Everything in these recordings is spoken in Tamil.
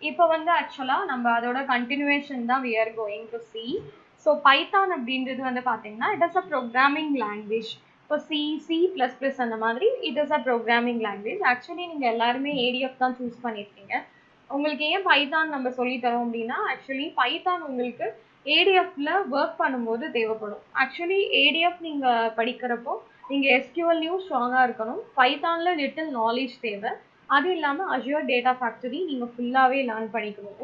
இப்போ வந்து ஆக்சுவலா நம்ம அதோட கண்டினியூவேஷன் தான் we are going to see. So Python அப்படின்றது வந்து பார்த்தீங்கன்னா it is a programming language. இப்போ C++ அந்த மாதிரி it is a programming language. Actually நீங்கள் எல்லாருமே ஏடிஎஃப் தான் சூஸ் பண்ணியிருக்கீங்க. உங்களுக்கு ஏன் பைத்தான் நம்ம சொல்லித்தரோம் அப்படின்னா ஆக்சுவலி பைத்தான் உங்களுக்கு ஏடிஎஃப்ல ஒர்க் பண்ணும்போது தேவைப்படும். ஆக்சுவலி ஏடிஎஃப் நீங்கள் படிக்கிறப்போ நீங்கள் எஸ்கியூஎல்லையும் ஸ்ட்ராங்காக இருக்கணும். பைத்தானில் லிட்டில் நாலேஜ் தேவை. அது இல்லாமல் அஷ்யூர் டேட்டா ஃபேக்டரி நீங்கள் ஃபுல்லாகவே லேர்ன் பண்ணிக்கணும்.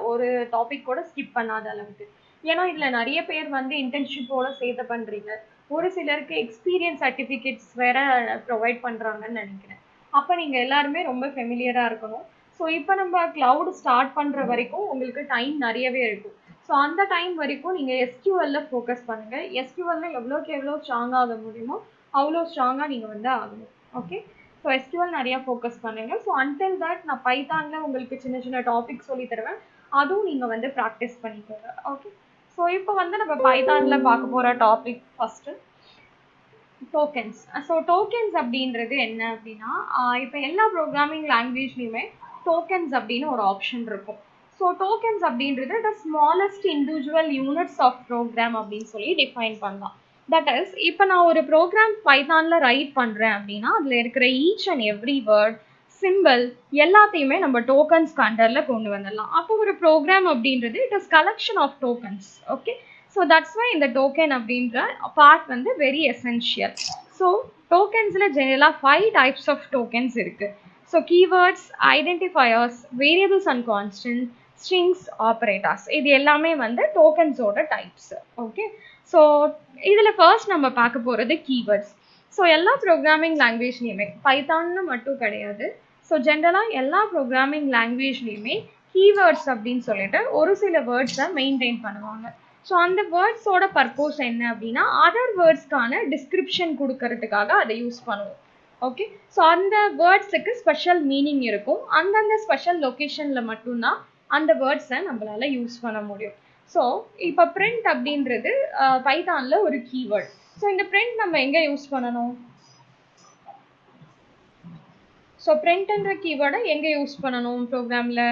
ஒரு டாபிக் கூட ஸ்கிப் பண்ணாத அளவுக்கு. ஏன்னா இதில் நிறைய பேர் வந்து இன்டர்ன்ஷிப்போட சேர்த்து பண்ணுறீங்க. ஒரு சிலருக்கு எக்ஸ்பீரியன்ஸ் சர்டிஃபிகேட்ஸ் வேற ப்ரொவைட் பண்ணுறாங்கன்னு நினைக்கிறேன். அப்போ நீங்கள் எல்லாருமே ரொம்ப ஃபெமிலியராக இருக்கணும். ஸோ இப்போ நம்ம கிளவுட் ஸ்டார்ட் பண்ணுற வரைக்கும் உங்களுக்கு டைம் நிறையவே இருக்கும். ஸோ அந்த டைம் வரைக்கும் நீங்கள் எஸ்கியூஎல்ல ஃபோக்கஸ் பண்ணுங்கள். எஸ்கியூஎல்ல எவ்வளோக்கு எவ்வளோ ஸ்ட்ராங் ஆக முடியுமோ அவ்வளோ ஸ்ட்ராங்காக நீங்கள் வந்து ஆகணும். ஓகே, ஸோ எஸ்கியூஎல் நிறையா ஃபோக்கஸ் பண்ணுங்கள். ஸோ அன்டில் தட் நான் பைத்தானில் உங்களுக்கு சின்ன சின்ன டாபிக் சொல்லி தருவேன். அதுவும் நீங்கள் வந்து ப்ராக்டிஸ் பண்ணிக்கோங்க. ஓகே, ஸோ இப்போ வந்து நம்ம பைத்தானில் பார்க்க போகிற topic first tokens. So tokens அப்படின்றது என்ன அப்படின்னா இப்போ எல்லா ப்ரோக்ராமிங் லாங்குவேஜ்லையுமே டோக்கன்ஸ் அப்படின்னு ஒரு ஆப்ஷன் இருக்கும். ஸோ டோக்கன்ஸ் அப்படின்றது the smallest individual units of program அப்படின்னு சொல்லி டிஃபைன் பண்ணலாம். தட் இஸ் இப்போ நான் ஒரு ப்ரோக்ராம் பைத்தானில் ரைட் பண்ணுறேன் அப்படின்னா அதில் இருக்கிற each and every word simple எல்லாத்தையுமே நம்ம டோக்கன்ஸ் அண்டரில் கொண்டு வந்துடலாம். அப்போ ஒரு ப்ரோக்ராம் அப்படின்றது it is collection of tokens. Okay, so that's why இந்த டோக்கன் அப்படின்ற பார்ட் வந்து வெரி எசென்ஷியல். ஸோ டோக்கன்ஸில் ஜெனரலாக 5 டைப்ஸ் ஆஃப் டோக்கன்ஸ் இருக்குது. So keywords, identifiers, variables and constant, strings, operators, இது எல்லாமே வந்து டோக்கன்ஸோட டைப்ஸ். ஓகே, ஸோ இதில் ஃபர்ஸ்ட் நம்ம பார்க்க போகிறது கீவேர்ட்ஸ். ஸோ எல்லா ப்ரோக்ராமிங் லாங்குவேஜ்லேயுமே பைத்தான்னு மட்டும் கிடையாது, ஸோ ஜென்ரலாக எல்லா ப்ரோக்ராமிங் லாங்குவேஜ்லேயுமே கீவேர்ட்ஸ் அப்படின்னு சொல்லிட்டு ஒரு சில வேர்ட்ஸை மெயின்டைன் பண்ணுவாங்க. ஸோ அந்த வேர்ட்ஸோட பர்பஸ் என்ன அப்படின்னா அதர் வேர்ட்ஸ்க்கான டிஸ்கிரிப்ஷன் கொடுக்கறதுக்காக அதை யூஸ் பண்ணுவோம். ஓகே, ஸோ அந்த வேர்ட்ஸுக்கு ஸ்பெஷல் மீனிங் இருக்கும். அந்தந்த ஸ்பெஷல் லொக்கேஷனில் மட்டும்தான் அந்த வேர்ட்ஸை நம்மளால யூஸ் பண்ண முடியும். ஸோ இப்போ பிரிண்ட் அப்படின்றது பைத்தானில் ஒரு கீவேர்ட். ஸோ இந்த பிரிண்ட் நம்ம எங்கே யூஸ் பண்ணணும்? ஸோ பிரிண்ட்ன்ற கீவேர்டை எங்கே யூஸ் பண்ணணும் ப்ரோக்ராமில்?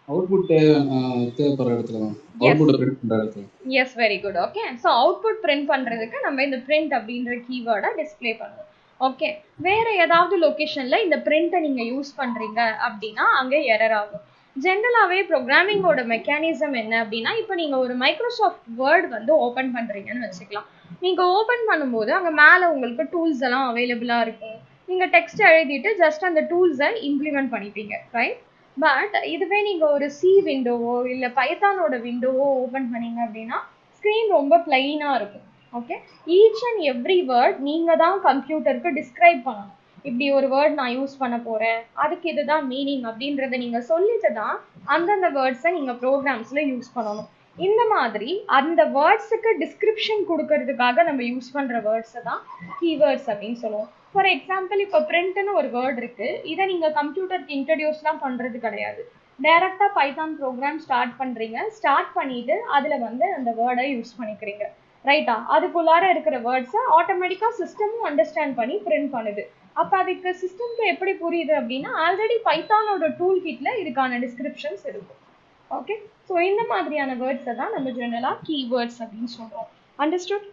அவுட்புட் தேவைப்படுற இடத்துல தான். அவுட்புட் பிரிண்ட் பண்ற இடத்துல. Yes, very good. Okay, so output print பண்ணுறதுக்கு நம்ம இந்த பிரிண்ட் அப்படின்ற கீவேர்டை டிஸ்பிளே பண்ணுவோம். ஓகே, வேறு ஏதாவது லொக்கேஷனில் இந்த பிரிண்ட்டை நீங்கள் யூஸ் பண்ணுறீங்க அப்படின்னா அங்கே எரர் ஆகும். ஜென்ரலாகவே ப்ரோக்ராமிங்கோட மெக்கானிசம் என்ன அப்படின்னா இப்போ நீங்கள் ஒரு மைக்ரோசாஃப்ட் வேர்ட் வந்து ஓப்பன் பண்ணுறீங்கன்னு வச்சுக்கலாம். நீங்கள் ஓப்பன் பண்ணும்போது அங்கே மேலே உங்களுக்கு டூல்ஸ் எல்லாம் அவைலபிளாக இருக்கும். நீங்கள் டெக்ஸ்ட் எழுதிட்டு ஜஸ்ட் அந்த டூல்ஸை இம்ப்ளிமெண்ட் பண்ணிப்பீங்க, ரைட்? பட் இதுவே நீங்கள் ஒரு சி விண்டோவோ இல்லை பைத்தானோட விண்டோவோ ஓப்பன் பண்ணீங்க அப்படின்னா ஸ்க்ரீன் ரொம்ப பிளைனாக இருக்கும். Okay, each and every word நீங்கள் தான் கம்ப்யூட்டருக்கு டிஸ்கிரைப் பண்ணணும். இப்படி ஒரு வேர்ட் நான் யூஸ் பண்ண போகிறேன், அதுக்கு இதுதான் மீனிங் அப்படின்றத நீங்கள் சொல்லிட்டு தான் அந்தந்த வேர்ட்ஸை நீங்கள் ப்ரோக்ராம்ஸில் யூஸ் பண்ணணும். இந்த மாதிரி அந்த வேர்ட்ஸுக்கு டிஸ்கிரிப்ஷன் கொடுக்கறதுக்காக நம்ம யூஸ் பண்ணுற வேர்ட்ஸை தான் கீவேர்ட்ஸ் அப்படின்னு சொல்லுவோம். ஃபார் எக்ஸாம்பிள் இப்போ பிரிண்ட்னு ஒரு வேர்ட் இருக்குது. இதை நீங்கள் கம்ப்யூட்டருக்கு இன்ட்ரடியூஸ்லாம் பண்ணுறது கிடையாது. டைரெக்டாக பைத்தான் ப்ரோக்ராம் ஸ்டார்ட் பண்ணுறீங்க. ஸ்டார்ட் பண்ணிவிட்டு அதில் வந்து அந்த வேர்டை யூஸ் பண்ணிக்கிறீங்க, ரைட்டா? அதுக்குள்ளார இருக்கிற வேர்ட்ஸை ஆட்டோமேட்டிக்காக சிஸ்டமும் அண்டர்ஸ்டாண்ட் பண்ணி பிரிண்ட் பண்ணுது. அப்போ அதுக்கு சிஸ்டம்க்கு எப்படி புரியுது அப்படின்னா ஆல்ரெடி பைத்தானோட டூல் கிட்ல இதுக்கான டிஸ்கிரிப்ஷன்ஸ் இருக்கும். ஓகே, ஸோ இந்த மாதிரியான வேர்ட்ஸை தான் நம்ம ஜெனரலாக கீவேர்ட்ஸ் அப்படின்னு சொல்கிறோம். அண்டர்ஸ்டுட்?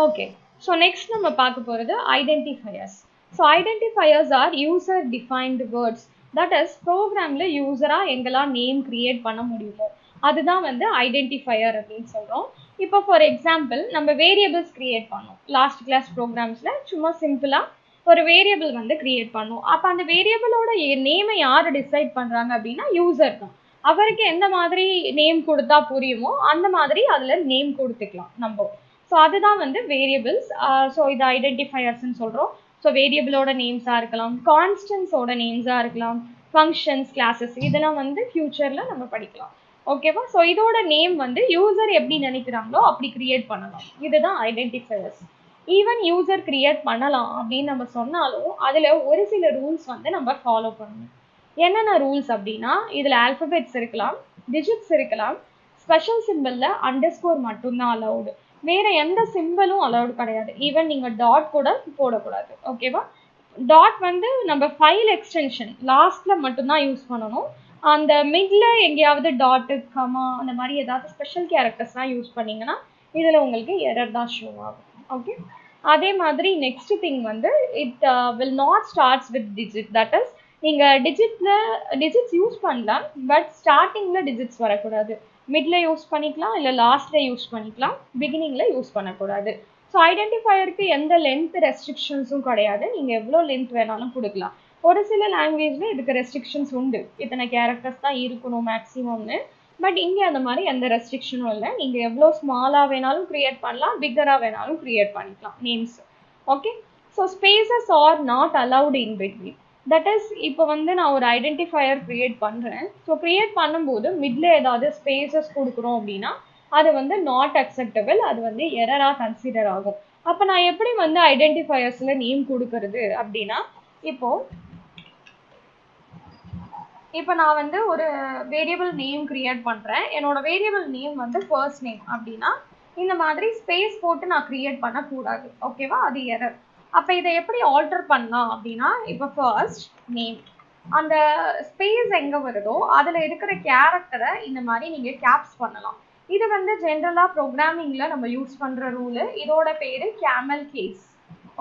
ஓகே, ஸோ நெக்ஸ்ட் நம்ம பார்க்க போகிறது identifiers. So identifiers R user defined words. That is ப்ரோக்ராமில் யூஸராக எங்கெல்லாம் நேம் கிரியேட் பண்ண முடியுமோ அதுதான் வந்து ஐடென்டிஃபயர் அப்படின்னு சொல்கிறோம். இப்போ ஃபார் எக்ஸாம்பிள் நம்ம வேரியபிள்ஸ் கிரியேட் பண்ணோம். லாஸ்ட் கிளாஸ் ப்ரோக்ராம்ஸில் சும்மா சிம்பிளாக ஒரு வேரியபிள் வந்து கிரியேட் பண்ணோம். அப்போ அந்த வேரியபிளோட நேமை யார் டிசைட் பண்ணுறாங்க அப்படின்னா யூசர் தான். அவருக்கு எந்த மாதிரி நேம் கொடுத்தா புரியுமோ அந்த மாதிரி அதில் நேம் கொடுத்துக்கலாம் நம்ம. ஸோ அதுதான் வந்து வேரியபிள்ஸ். ஸோ இது ஐடென்டிஃபயர்ஸ்ன்னு சொல்கிறோம். ஸோ வேரியபிளோட நேம்ஸாக இருக்கலாம், கான்ஸ்டன்ஸோட நேம்ஸாக இருக்கலாம், ஃபங்க்ஷன்ஸ், கிளாஸஸ், இதெல்லாம் வந்து ஃபியூச்சரில் நம்ம படிக்கலாம். ஓகேவா? ஸோ இதோட நேம் வந்து யூசர் எப்படி நினைக்கிறாங்களோ அப்படி கிரியேட் பண்ணலாம். இதுதான் ஐடென்டிஃபயர்ஸ். ஈவன் யூசர் கிரியேட் பண்ணலாம் அப்படின்னு நம்ம சொன்னாலும் அதில் ஒரு சில ரூல்ஸ் வந்து நம்ம ஃபாலோ பண்ணணும். என்னென்ன ரூல்ஸ் அப்படின்னா இதில் ஆல்ஃபபெட்ஸ் இருக்கலாம், டிஜிட்ஸ் இருக்கலாம், ஸ்பெஷல் சிம்பிளில் அண்டர்ஸ்கோர் மட்டும்தான் அலவுடு. வேறு எந்த சிம்பிளும் அலவுட் கிடையாது. ஈவன் நீங்கள் டாட் கூட போடக்கூடாது. ஓகேவா? டாட் வந்து நம்ம ஃபைல் எக்ஸ்டென்ஷன் லாஸ்ட்ல மட்டும்தான் யூஸ் பண்ணணும். அந்த மிட்ல எங்கேயாவது டாட்டு கமா அந்த மாதிரி ஏதாவது ஸ்பெஷல் கேரக்டர்ஸ்லாம் யூஸ் பண்ணீங்கன்னா இதில் உங்களுக்கு எரர் தான் ஷோ ஆகும். ஓகே, அதே மாதிரி நெக்ஸ்ட் திங் வந்து it will not starts with digit. That is நீங்கள் டிஜிட்ஸ் யூஸ் பண்ணலாம், பட் ஸ்டார்டிங்கில் டிஜிட்ஸ் வரக்கூடாது. மிட்ல யூஸ் பண்ணிக்கலாம், இல்லை லாஸ்ட்ல யூஸ் பண்ணிக்கலாம், பிகினிங்ல யூஸ் பண்ணக்கூடாது. ஸோ ஐடென்டிஃபையருக்கு எந்த லென்த் ரெஸ்ட்ரிக்ஷன்ஸும் கிடையாது. நீங்கள் எவ்வளோ லென்த் வேணாலும் கொடுக்கலாம். ஒரு சில லாங்குவேஜில் இதுக்கு ரெஸ்ட்ரிக்ஷன்ஸ் உண்டு, இத்தனை கேரக்டர்ஸ் தான் இருக்கணும் மேக்ஸிமம்னு. பட் இங்கே அந்த மாதிரி எந்த ரெஸ்ட்ரிக்ஷனும் இல்லை. நீங்கள் எவ்வளோ ஸ்மாலாக வேணாலும் க்ரியேட் பண்ணலாம், பிக்கராக வேணாலும் க்ரியேட் பண்ணிக்கலாம் names. Okay, so spaces are not allowed in between. That is இப்போ வந்து நான் ஒரு ஐடென்டிஃபையர் க்ரியேட் பண்ணுறேன். ஸோ க்ரியேட் பண்ணும்போது மிட்ல ஏதாவது ஸ்பேசஸ் கொடுக்குறோம் அப்படின்னா அது வந்து நாட் அக்செப்டபிள், அது வந்து எரராக கன்சிடர் ஆகும். அப்போ நான் எப்படி வந்து ஐடென்டிஃபையர்ஸில் நேம் கொடுக்கறது அப்படின்னா, இப்போ நான் வந்து ஒரு வேரியபிள் நேம் கிரியேட் பண்ணுறேன். என்னோட வேரியபிள் நேம் வந்து ஃபர்ஸ்ட் நேம் அப்படின்னா இந்த மாதிரி ஸ்பேஸ் போட்டு நான் கிரியேட் பண்ணக்கூடாது. ஓகேவா, அது எரர். அப்போ இதை எப்படி ஆல்டர் பண்ணலாம் அப்படின்னா, இப்போ ஃபர்ஸ்ட் நேம் அந்த ஸ்பேஸ் எங்கே வருதோ அதில் இருக்கிற கேரக்டரை இந்த மாதிரி நீங்கள் கேப்ஸ் பண்ணலாம். இது வந்து ஜென்ரலாக ப்ரோக்ராமிங்கில் நம்ம யூஸ் பண்ணுற ரூலு. இதோட பேர் கேமல் கேஸ்.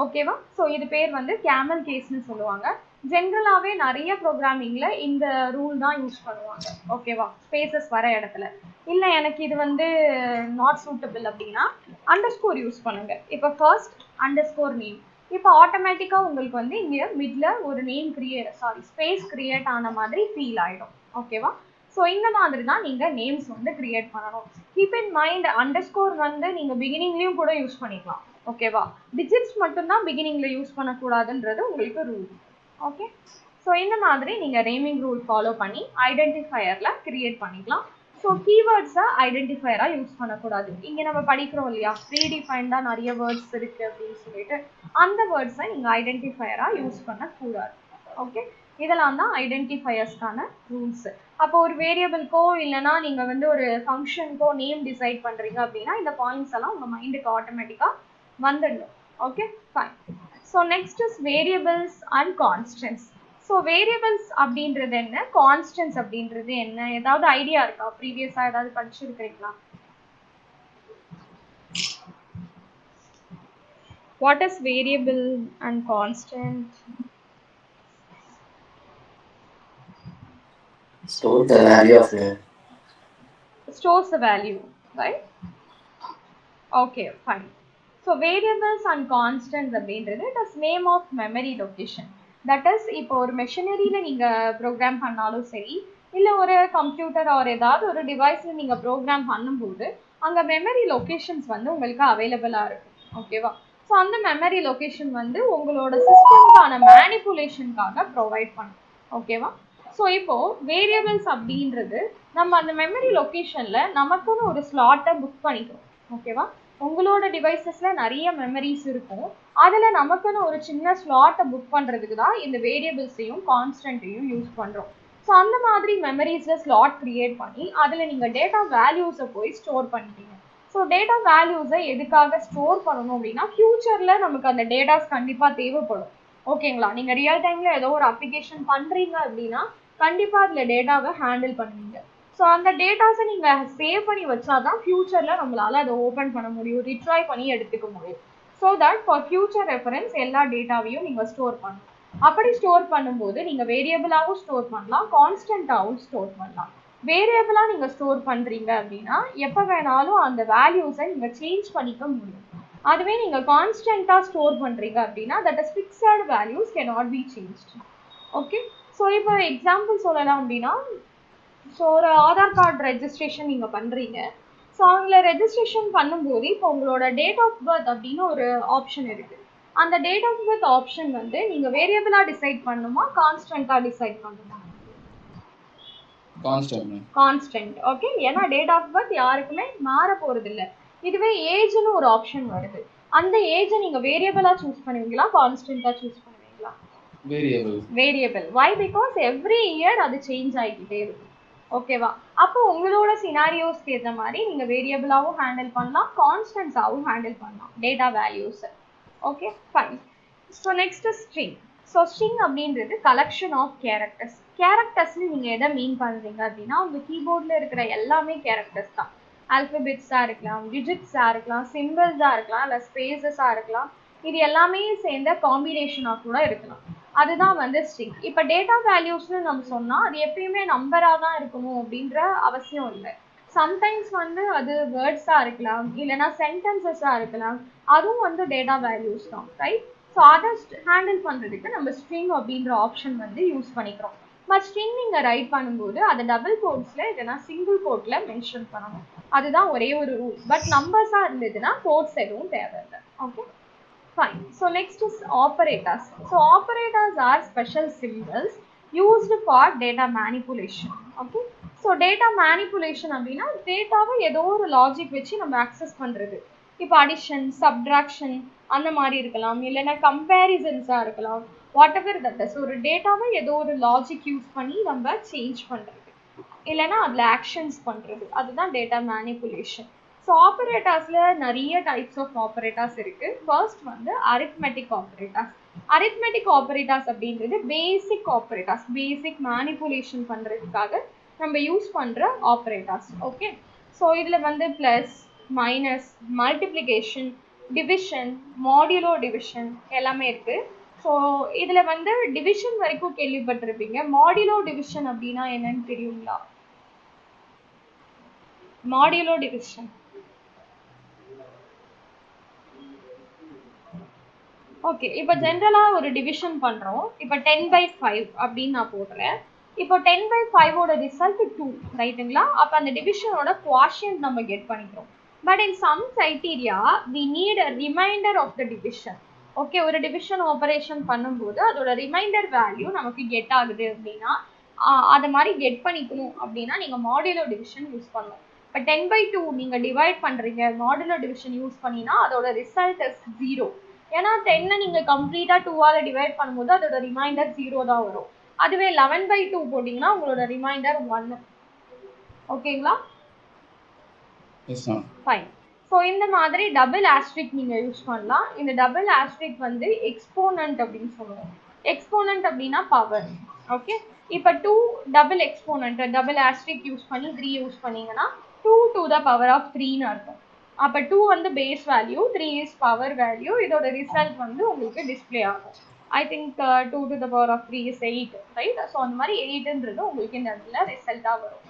ஓகேவா, ஸோ இது பேர் வந்து கேமல் கேஸ்ன்னு சொல்லுவாங்க. ஜென்ரலாகவே நிறைய ப்ரோக்ராமிங்கில் இந்த ரூல் தான் யூஸ் பண்ணுவாங்க. ஓகேவா, ஸ்பேசஸ் வர இடத்துல. இல்லை எனக்கு இது வந்து நாட் சூட்டபிள் அப்படின்னா அண்டர்ஸ்கோர் யூஸ் பண்ணுங்க. இப்போ ஃபர்ஸ்ட் அண்டர்ஸ்கோர் நேம். இப்போ ஆட்டோமேட்டிக்காக உங்களுக்கு வந்து இங்கே மிட்ல ஒரு நேம் ஸ்பேஸ் கிரியேட் ஆன மாதிரி ஃபீல் ஆகிடும். ஓகேவா, ஸோ இந்த மாதிரி தான் நீங்கள் நேம்ஸ் வந்து கிரியேட் பண்ணணும். கீப் இன் மைண்ட், அண்டர்ஸ்கோர் வந்து நீங்கள் பிகினிங்லேயும் கூட யூஸ் பண்ணிக்கலாம். ஓகேவா, டிஜிட்ஸ் மட்டும்தான் பிகினிங்கில் யூஸ் பண்ணக்கூடாதுன்றது உங்களுக்கு ரூல். ஓகே, ஸோ இந்த மாதிரி நீங்கள் நேமிங் ரூல் ஃபாலோ பண்ணி ஐடென்டிஃபையரில் கிரியேட் பண்ணிக்கலாம். ஸோ கீவேர்ட்ஸை ஐடென்டிஃபையராக யூஸ் பண்ணக்கூடாது. இங்கே நம்ம படிக்கிறோம் இல்லையா, ப்ரீடிஃபைன்டாக நிறைய வேர்ட்ஸ் இருக்குது அப்படின்னு சொல்லிட்டு, அந்த வேர்ட்ஸை நீங்கள் ஐடென்டிஃபையராக யூஸ் பண்ணக்கூடாது. ஓகே, இதெல்லாம் தான் ஐடென்டிஃபையர்ஸ்க்கான ரூல்ஸு. அப்போ ஒரு வேரியபிள்கோ இல்லைனா நீங்கள் வந்து ஒரு ஃபங்க்ஷனுக்கோ நேம் டிசைட் பண்ணுறீங்க அப்படின்னா இந்த பாயிண்ட்ஸ் எல்லாம் உங்கள் மைண்டுக்கு ஆட்டோமேட்டிக்காக வந்துடும். Okay, fine. So next is variables and constants. So variables அப்படின்றது என்ன, கான்ஸ்டன்ட்ஸ் அப்படின்றது என்ன, ஏதாவது ஐடியா இருக்கா? ப்ரீவியஸாக ஏதாவது படிச்சிருக்கிறீங்களா? What is variable and constant? Store the value of name. Stores the value, right? Okay, fine. So variables and constants அப்படின்றது it is name of memory location. That is இப்போ ஒரு மெஷினரியில் நீங்கள் ப்ரோக்ராம் பண்ணாலும் சரி, இல்லை ஒரு கம்ப்யூட்டர் ஆர் ஏதாவது ஒரு டிவைஸில் நீங்கள் ப்ரோக்ராம் பண்ணும்போது அங்கே மெமரி லொக்கேஷன்ஸ் வந்து உங்களுக்கு அவைலபிளாக இருக்கும். ஓகேவா, ஸோ அந்த மெமரி லொக்கேஷன் வந்து உங்களோட சிஸ்டம்கான மேனிப்புலேஷனுக்காக ப்ரொவைட் பண்ணும். ஓகேவா, ஸோ இப்போது வேரியபிள்ஸ் அப்படின்றது நம்ம அந்த மெமரி லொக்கேஷனில் நமக்குன்னு ஒரு ஸ்லாட்டை புக் பண்ணிக்கிறோம். ஓகேவா, உங்களோட டிவைசஸில் நிறைய மெமரிஸ் இருக்கும், அதில் நமக்குன்னு ஒரு சின்ன ஸ்லாட்டை புக் பண்ணுறதுக்கு தான் இந்த வேரியபிள்ஸையும் கான்ஸ்டன்ட்டையும் யூஸ் பண்ணுறோம். ஸோ அந்த மாதிரி மெமரிஸில் ஸ்லாட் க்ரியேட் பண்ணி அதில் நீங்கள் டேட்டா வேல்யூஸை போய் ஸ்டோர் பண்ணிட்டீங்க. ஸோ டேட்டா வேல்யூஸை எதுக்காக ஸ்டோர் பண்ணணும் அப்படின்னா ஃப்யூச்சரில் நமக்கு அந்த டேட்டாஸ் கண்டிப்பாக தேவைப்படும். ஓகேங்களா, நீங்கள் ரியல் டைமில் ஏதோ ஒரு அப்ளிகேஷன் பண்ணுறீங்க அப்படின்னா கண்டிப்பாக அதில் டேட்டாவை ஹேண்டில் பண்ணுவீங்க. ஸோ அந்த டேட்டாஸை நீங்கள் சேவ் பண்ணி வச்சாதான் ஃப்யூச்சரில் நம்மளால் அதை ஓப்பன் பண்ண முடியும், ரிட்ரை பண்ணி எடுத்துக்க முடியும். So that for future reference எல்லா டேட்டாவையும் நீங்கள் ஸ்டோர் பண்ணணும். அப்படி ஸ்டோர் பண்ணும்போது நீங்கள் வேரியபிளாகவும் ஸ்டோர் பண்ணலாம், கான்ஸ்டன்ட்டாகவும் ஸ்டோர் பண்ணலாம். வேரியபிளாக நீங்கள் ஸ்டோர் பண்ணுறீங்க அப்படின்னா எப்போ வேணாலும் அந்த வேல்யூஸை நீங்கள் சேஞ்ச் பண்ணிக்க முடியும். அதுவே நீங்கள் கான்ஸ்டன்ட்டாக ஸ்டோர் பண்ணுறீங்க அப்படின்னா that is fixed values cannot be changed. Okay, so இப்போ எக்ஸாம்பிள் சொல்லலாம் அப்படின்னா, ஸோ ஒரு ஆதார் கார்டு ரெஜிஸ்ட்ரேஷன் நீங்கள் பண்ணுறீங்க. ஸோ அவங்கள ரெஜிஸ்ட்ரேஷன் பண்ணும்போது இப்போ உங்களோட டேட் ஆஃப் பர்த் அப்படின்னு ஒரு ஆப்ஷன் இருக்குது. அந்த டேட் ஆஃப் பர்த் ஆப்ஷன் வந்து நீங்கள் வேரியபிளாக டிசைட் பண்ணணுமா கான்ஸ்டன்ட்டாக டிசைட் பண்ணணுமா? கான்ஸ்டன்ட். ஓகே, ஏன்னா டேட் ஆஃப் பர்த் யாருக்குமே மாற போகிறது இல்லை. இதுவே ஏஜ்னு ஒரு ஆப்ஷன் வருது, அந்த ஏஜை நீங்கள் வேரியபிளாக சூஸ் பண்ணுவீங்களா கான்ஸ்டன்ட்டாக சூஸ் பண்ணுவீங்களா? Variable. Why? Because every year அது சேஞ்ச் ஆகிக்கிட்டே இருக்கும். ஓகேவா, அப்போ உங்களோட சினாரியோஸ்க்கு ஏற்ற மாதிரி நீங்கள் வேரியபிளாகவும் ஹேண்டில் பண்ணலாம், கான்ஸ்டன்ட்ஸாகவும் ஹேண்டில் பண்ணலாம் data values. Okay, fine. So next string. So string அப்படின்றது கலெக்ஷன் ஆஃப் கேரக்டர்ஸ். கேரக்டர்ஸ்னு நீங்கள் எதை மீன் பண்ணுறீங்க அப்படின்னா உங்கள் கீபோர்டில் இருக்கிற எல்லாமே கேரக்டர்ஸ் தான். ஆல்ஃபபெட்ஸாக இருக்கலாம், டிஜிட்ஸாக இருக்கலாம், சிம்பிள்ஸாக இருக்கலாம், இல்லை ஸ்பேசஸாக இருக்கலாம். இது எல்லாமே சேர்ந்த காம்பினேஷனாக கூட இருக்கலாம். அதுதான் வந்து ஸ்ட்ரிங். இப்போ டேட்டா வேல்யூஸ்னு நம்ம சொன்னால் அது எப்பயுமே நம்பராக தான் இருக்கணும் அப்படின்ற அவசியம் இல்லை. சம்டைம்ஸ் வந்து அது வேர்ட்ஸாக இருக்கலாம், இல்லைனா சென்டென்சஸாக இருக்கலாம். அதுவும் வந்து டேட்டா வேல்யூஸ் தான், ரைட்? ஸோ அதை ஹேண்டில் பண்ணுறதுக்கு நம்ம ஸ்ட்ரிங் அப்படின்ற ஆப்ஷன் வந்து யூஸ் பண்ணிக்கிறோம். பட் ஸ்ட்ரிங் நீங்கள் ரைட் பண்ணும்போது அதை டபுள் கோட்ஸில் இல்லைனா சிங்கிள் கோட்டில் மென்ஷன் பண்ணணும். அதுதான் ஒரே ஒரு ரூல். பட் நம்பர்ஸாக இருந்ததுன்னா கோட்ஸ் எதுவும் தேவையில்லை. Okay, fine. So next is operators. So operators are special symbols used for data manipulation. Okay, so data manipulation அப்படின்னா டேட்டாவை ஏதோ ஒரு லாஜிக் வச்சு நம்ம அக்சஸ் பண்ணுறது. இப்போ அடிஷன், சப்ட்ராக்ஷன் அந்த மாதிரி இருக்கலாம், இல்லைன்னா கம்பேரிசன்ஸாக இருக்கலாம், வாட் எவர் தட் இஸ். ஒரு டேட்டாவை ஏதோ ஒரு லாஜிக் யூஸ் பண்ணி நம்ம சேஞ்ச் பண்ணுறது, இல்லைன்னா அதில் ஆக்ஷன்ஸ் பண்ணுறது, அதுதான் டேட்டா மேனிப்புலேஷன். ஸோ ஆப்பரேட்டர்ஸில் நிறைய டைப்ஸ் ஆஃப் ஆப்பரேட்டர்ஸ் இருக்குது. ஃபர்ஸ்ட் வந்து அரித்மெட்டிக் ஆப்பரேட்டர்ஸ். அரித்மெட்டிக் ஆப்பரேட்டர்ஸ் அப்படின்றது பேசிக் ஆப்பரேட்டர்ஸ், பேசிக் மேனிப்புலேஷன் பண்ணுறதுக்காக நம்ம யூஸ் பண்ணுற ஆப்பரேட்டர்ஸ். ஓகே, ஸோ இதில் வந்து plus, minus, multiplication, division, modulo division எல்லாமே இருக்குது. ஸோ இதில் வந்து டிவிஷன் வரைக்கும் கேள்விப்பட்டிருப்பீங்க. மாடுலோ டிவிஷன் அப்படின்னா என்னன்னு தெரியுங்களா? மாடுலோ டிவிஷன் ஓகே, இப்போ ஜென்ரலாக ஒரு டிவிஷன் பண்ணுறோம். இப்போ 10/5 அப்படின்னு நான் போடுறேன். இப்போ 10/5ஓட ரிசல்ட் 2, ரைட்டுங்களா? அப்போ அந்த டிவிஷனோட குவாஷியன்ட் நம்ம கெட் பண்ணிக்கிறோம். But in some criteria we need a remainder of the division. Okay, ஒரு டிவிஷன் ஆப்ரேஷன் பண்ணும்போது அதோட ரிமைண்டர் வேல்யூ நமக்கு கெட் ஆகுது அப்படின்னா அதை மாதிரி கெட் பண்ணிக்கணும் அப்படின்னா நீங்கள் மாடுலோ டிவிஷன் யூஸ் பண்ணணும். இப்போ 10/2 நீங்கள் டிவைட் பண்ணுறீங்க, மாடுலோ டிவிஷன் யூஸ் பண்ணினா அதோட ரிசல்ட் இஸ் 0. ஏன்னா 10 நீங்கள் கம்ப்ளீட்டாக 2ஆல் டிவைட் பண்ணும்போது அதோட ரிமைண்டர் 0 தான் வரும். அதுவே 11/2 போட்டிங்கன்னா உங்களோட ரிமைண்டர் 1. ஓகேங்களா? ஃபைன். ஸோ இந்த மாதிரி டபுள் ஆஸ்ட்ரிக் நீங்கள் யூஸ் பண்ணலாம். இந்த டபுள் ஆஸ்ட்ரிக் வந்து எக்ஸ்போனன்ட் அப்படின்னு சொல்லுவோம். எக்ஸ்போனன்ட் அப்படின்னா பவர். ஓகே, இப்போ 2 டபுள் எக்ஸ்போனன்ட், டபுள் ஆஸ்ட்ரிக் யூஸ் பண்ணி 3 யூஸ் பண்ணிங்கன்னா 2 to the power of 3ன்னு அர்த்தம். அப்போ 2 வந்து base value, 3 is power value. இதோட ரிசல்ட் வந்து உங்களுக்கு டிஸ்பிளே ஆகும். I think 2 to the power of 3 is 8, right? So அந்த மாதிரி 8ன்றது உங்களுக்கு இந்த இடத்துல ரிசல்ட்டாக வரும்.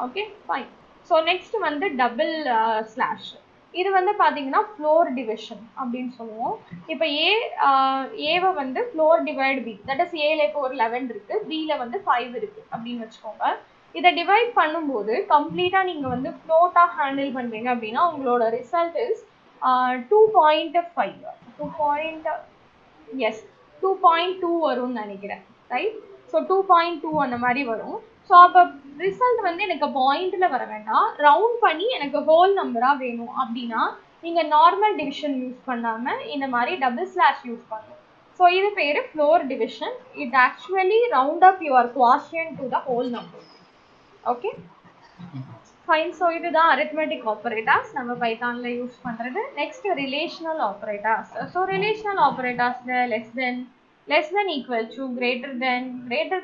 Okay, fine. ஸோ நெக்ஸ்ட் வந்து டபுள் ஸ்லாஷ். இது வந்து பார்த்தீங்கன்னா ஃப்ளோர் டிவிஷன் அப்படின்னு சொல்லுவோம். இப்போ ஏவை வந்து floor divide B, that is ஏல இப்போ ஒரு 11 இருக்குது, பியில் வந்து 5 இருக்குது அப்படின்னு வச்சுக்கோங்க. இதை டிவைட் பண்ணும்போது கம்ப்ளீட்டாக நீங்கள் வந்து ஃப்ளோட்டாக ஹேண்டில் பண்ணுறீங்க அப்படின்னா உங்களோட ரிசல்ட் இஸ் 2.5 2.2 வரும்னு நினைக்கிறேன், ரைட்? ஸோ 2.2 அந்த மாதிரி வரும். ஸோ அப்போ ரிசல்ட் வந்து எனக்கு பாயிண்டில் வர வேண்டாம், ரவுண்ட் பண்ணி எனக்கு ஹோல் நம்பராக வேணும் அப்படின்னா நீங்கள் நார்மல் டிவிஷன் யூஸ் பண்ணாமல் இந்த மாதிரி டபுள் ஸ்லாஷ் யூஸ் பண்ணணும். ஸோ இது பேர் floor division. It actually round up your quotient to the whole number. Okay, fine. So இதுதான் அரித்மெட்டிக் ஆப்பரேட்டர்ஸ் நம்ம பைத்தானில் யூஸ் பண்ணுறது. Next relational operators. So relational ஆப்பரேட்டர்ஸில் less than equal to, greater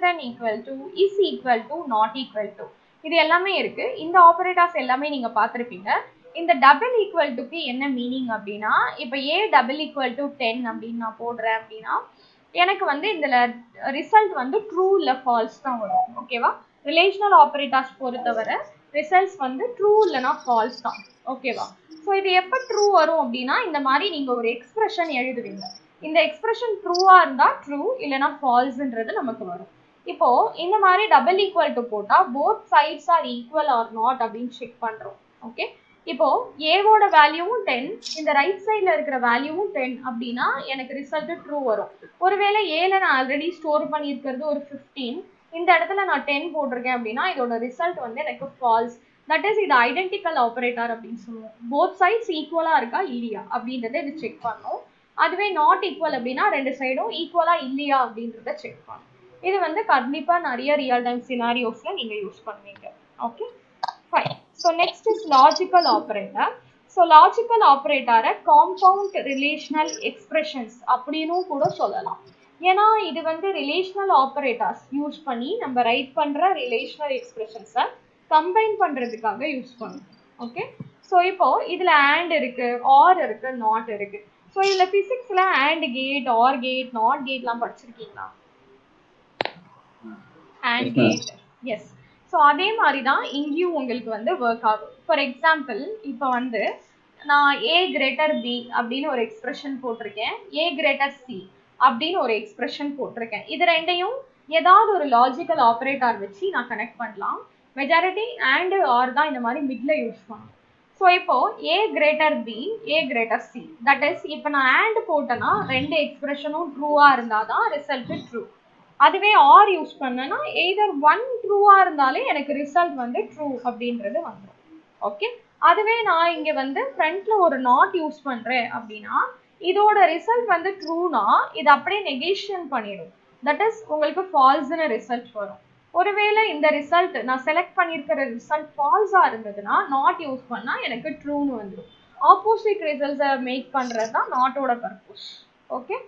than equal to, is equal to, not equal to, இது எல்லாமே இருக்கு. இந்த ஆப்பரேட்டர்ஸ் எல்லாமே நீங்க பார்த்துருப்பீங்க. இந்த டபுள் ஈக்குவல் டுக்கு என்ன மீனிங் அப்படின்னா, இப்போ ஏ டபுள் ஈக்குவல் டு 10 அப்படின்னு நான் போடுறேன் அப்படின்னா எனக்கு வந்து இதில் ரிசல்ட் வந்து ட்ரூ இல்லை ஃபால்ஸ் தான் வரும். ஓகேவா? ரிலேஷனல் ஆப்பரேட்டர்ஸ் பொறுத்தவரை ரிசல்ட்ஸ் வந்து ட்ரூ இல்லைனா ஃபால்ஸ் தான். ஓகேவா? ஸோ இது எப்போ ட்ரூ வரும் அப்படின்னா இந்த மாதிரி நீங்கள் ஒரு எக்ஸ்பிரஷன் எழுதுவீங்க. இந்த எக்ஸ்பிரஷன் ட்ரூவாக இருந்தால் ட்ரூ, இல்லைனா ஃபால்ஸ்ன்றது நமக்கு வரும். இப்போ இந்த மாதிரி டபுள் ஈக்குவல் டு போட்டால் both sides are equal or not அப்படின்னு செக் பண்ணுறோம். ஓகே, இப்போ ஏவோட வேல்யூவும் 10, இந்த ரைட் சைடில் இருக்கிற வேல்யூவும் 10 அப்படின்னா எனக்கு ரிசல்ட் ட்ரூ வரும். ஒருவேளை ஏல நான் ஆல்ரெடி ஸ்டோர் பண்ணியிருக்கிறது ஒரு 15, இந்த இடத்துல நான் 10 போட்டிருக்கேன் அப்படின்னா இதோட ரிசல்ட் வந்து எனக்கு ஃபால்ஸ். தட் இஸ் இது ஐடென்டிக்கல் ஆப்பரேட்டர் அப்படின்னு சொல்லுவோம். போத் சைட்ஸ் ஈக்குவலாக இருக்கா இல்லையா அப்படின்றத இது செக் பண்ணோம். அதுவே நாட் ஈக்குவல் அப்படின்னா ரெண்டு சைடும் ஈக்குவலாக இல்லையா அப்படின்றத செக் பண்ணோம். இது வந்து கண்டிப்பாக நிறைய ரியல் டைம் சினாரியோஸில் நீங்கள் யூஸ் பண்ணுவீங்க. Okay, fine. So next is logical operator. So logical ஆப்பரேட்டரை காம்பவுண்ட் ரிலேஷனல் எக்ஸ்பிரஷன்ஸ் அப்படின்னும் கூட சொல்லலாம். ஏன்னா இது வந்து ரிலேஷனல் ஆப்பரேட்டர்ஸ் யூஸ் பண்ணி நம்ம ரைட் பண்ற ரிலேஷனல் எக்ஸ்பிரஷன்ஸை கம்பைன் பண்றதுக்காக யூஸ் பண்ணும். ஓகே, ஸோ இப்போ இதுல AND இருக்கு, ஆர் இருக்கு, நாட் இருக்கு. ஸோ இதுல பிசிக்ஸ்ல AND gate, or gate, not கேட்லாம் படிச்சிருக்கீங்களா? AND gate, S. ஸோ அதே மாதிரி தான் இங்கேயும் உங்களுக்கு வந்து ஒர்க் ஆகும். ஃபார் எக்ஸாம்பிள் இப்போ வந்து நான் A greater B அப்படின்னு ஒரு எக்ஸ்பிரஷன் போட்டிருக்கேன், A greater C அப்படின்னு ஒரு எக்ஸ்பிரஷன் போட்டிருக்கேன். இது ரெண்டையும் ஏதாவது ஒரு லாஜிக்கல் ஆப்ரேட்டர் வச்சு நான் கனெக்ட் பண்ணலாம். மெஜாரிட்டி AND ஆர் தான் இந்த மாதிரி மிட்ல யூஸ் பண்ணும். ஸோ இப்போ A greater B, A greater C, that is இப்போ நான் AND போட்டேன்னா ரெண்டு எக்ஸ்பிரஷனும் ட்ரூவா இருந்தாதான் ரிசல்ட் ட்ரூ. அதுவே ஆர் யூஸ் பண்ணேன்னா எய்தர் ஒன் ட்ரூவா இருந்தாலே எனக்கு ரிசல்ட் வந்து ட்ரூ அப்படின்றது வந்துடும். ஓகே, அதுவே நான் இங்க வந்து ஃப்ரண்ட்ல ஒரு நாட் யூஸ் பண்றேன் அப்படின்னா இதோட ரிசல்ட் வந்து ட்ரூனா இது அப்படியே நெகேஷன் பண்ணிடும். தட் இஸ் உங்களுக்கு ஃபால்ஸ்னு ரிசல்ட் வரும். ஒருவேளை இந்த ரிசல்ட் நான் செலக்ட் பண்ணியிருக்கிற ரிசல்ட் ஃபால்ஸா இருந்ததுன்னா நாட் யூஸ் பண்ணா எனக்கு ட்ரூன்னு வந்துடும். ஆப்போசிட் ரிசல்ட்ஸை மேக் பண்றது தான் நாட்டோட purpose. Okay,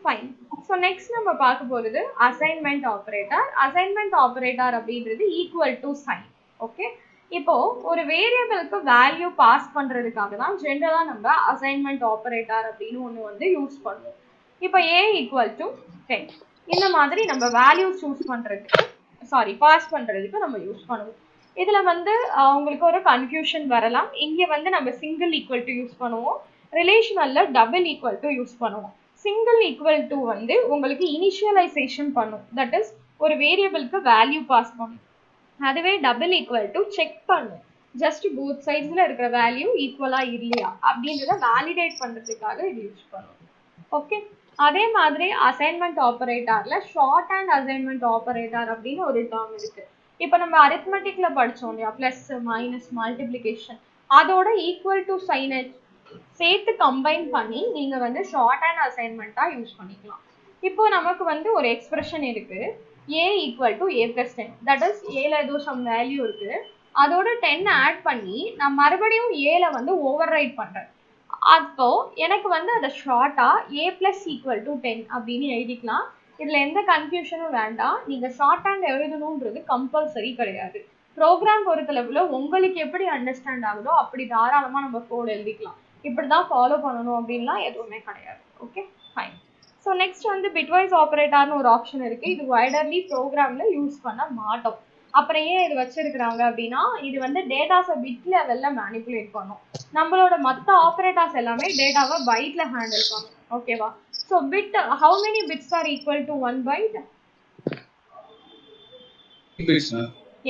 fine. So next நம்ம பார்க்க போகிறது அசைன்மெண்ட் ஆப்ரேட்டர். அசைன்மெண்ட் ஆப்ரேட்டர் அப்படின்றது ஈக்குவல் டு சைன். ஓகே, இப்போ ஒரு வேரியபிளுக்கு வேல்யூ பாஸ் பண்றதுக்காக தான் ஜென்ரலா நம்ம அசைன்மெண்ட் ஆப்ரேட்டர் அப்படின்னு ஒன்று வந்து யூஸ் பண்ணுவோம். இப்போ A ஈக்குவல் டு 10 இந்த மாதிரி நம்ம வேல்யூ சூஸ் பண்றதுக்கு பாஸ் பண்றதுக்கு நம்ம யூஸ் பண்ணுவோம். இதுல வந்து உங்களுக்கு ஒரு கன்ஃபியூஷன் வரலாம். இங்க வந்து நம்ம சிங்கிள் ஈக்குவல் டு யூஸ் பண்ணுவோம், ரிலேஷனல்ல டபுள் ஈக்குவல் டு யூஸ் பண்ணுவோம். சிங்கிள் ஈக்குவல் டு வந்து உங்களுக்கு இனிஷியலைசேஷன் பண்ணும், தட் இஸ் ஒரு வேரியபிளுக்கு வேல்யூ பாஸ் பண்ணும். அதுவே டபுள் ஈக்குவல் டு செக் பண்ணும், ஜஸ்ட் போத் சைட்ஸ்ல இருக்கிற வேல்யூ ஈக்குவலா இல்லையா அப்படின்றத வேலிடேட் பண்றதுக்காக இது யூஸ் பண்ணும். ஓகே, அதே மாதிரி அசைன்மெண்ட் ஆப்பரேட்டர்ல ஷார்ட் அண்ட் அசைன்மெண்ட் ஆப்பரேட்டர் அப்படின்னு ஒரு டேர்ம் இருக்கு. இப்போ நம்ம அரித்மெட்டிக்ல படிச்சோம் இல்லையா, பிளஸ் மைனஸ் மல்டிப்ளிகேஷன், அதோட ஈக்குவல் டு சைனை சேர்த்து கம்பைன் பண்ணி நீங்க வந்து ஷார்ட் அண்ட் அசைன்மெண்ட்டா யூஸ் பண்ணிக்கலாம். இப்போ நமக்கு வந்து ஒரு எக்ஸ்பிரஷன் இருக்கு, A equal to A plus 10, that is Aல ஏதோ சம் வேல்யூ இருக்கு, அதோட 10 ஆட் பண்ணி நான் மறுபடியும் Aல வந்து ஓவர் ரைட் பண்றேன். அப்போ எனக்கு வந்து அதை ஷார்ட்டா A plus equal to 10 அப்படின்னு எழுதிக்கலாம். இதுல எந்த கன்ஃபியூஷனும் வேண்டாம். நீங்க ஷார்ட் ஹேண்ட் எழுதணும்ன்றது கம்பல்சரி கிடையாது. ப்ரோக்ராம் பொறுத்தளவுல உங்களுக்கு எப்படி அண்டர்ஸ்டாண்ட் ஆகுதோ அப்படி தாராளமா நம்ம கோட் எழுதிக்கலாம். இப்படிதான் ஃபாலோ பண்ணணும் அப்படின்லாம் எதுவுமே கிடையாது. Okay, fine. ஸோ நெக்ஸ்ட் வந்து பிட்வைஸ் ஆப்ரேட்டர்னு ஒரு ஆப்ஷன் இருக்கு. இது வைடர்லி ப்ரோக்ராம்ல யூஸ் பண்ண மாட்டோம். அப்புறம் ஏன் இது வச்சிருக்கிறாங்க அப்படின்னா இது வந்து டேட்டாஸை பிட் லெவல்ல மேனிபுலேட் பண்ணும். நம்மளோட மற்ற ஆப்ரேட்டர்ஸ் எல்லாமே டேட்டாவை பைட்ல ஹேண்டில் பண்ணும். ஓகேவா? So bit, how many bits are equal to 1 byte?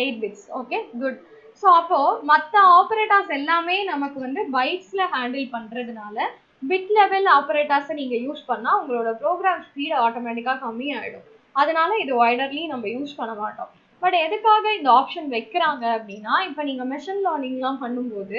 8 bits. Okay, good. So அப்போ மற்ற ஆப்ரேட்டர்ஸ் எல்லாமே நமக்கு வந்து பைட்ஸ்ல ஹேண்டில் பண்றதுனால பிட் லெவல் ஆப்ரேட்டர்ஸை நீங்க யூஸ் பண்ணா உங்களோட ப்ரோக்ராம் ஸ்பீட் ஆட்டோமேட்டிக்கா கம்மியாயிடும். அதனால இது வைடர்லி நம்ம யூஸ் பண்ண மாட்டோம். பட் எதுக்காக இந்த ஆப்ஷன் வைக்கிறாங்க அப்படின்னா இப்போ நீங்க மெஷின் லேர்னிங்லாம் பண்ணும்போது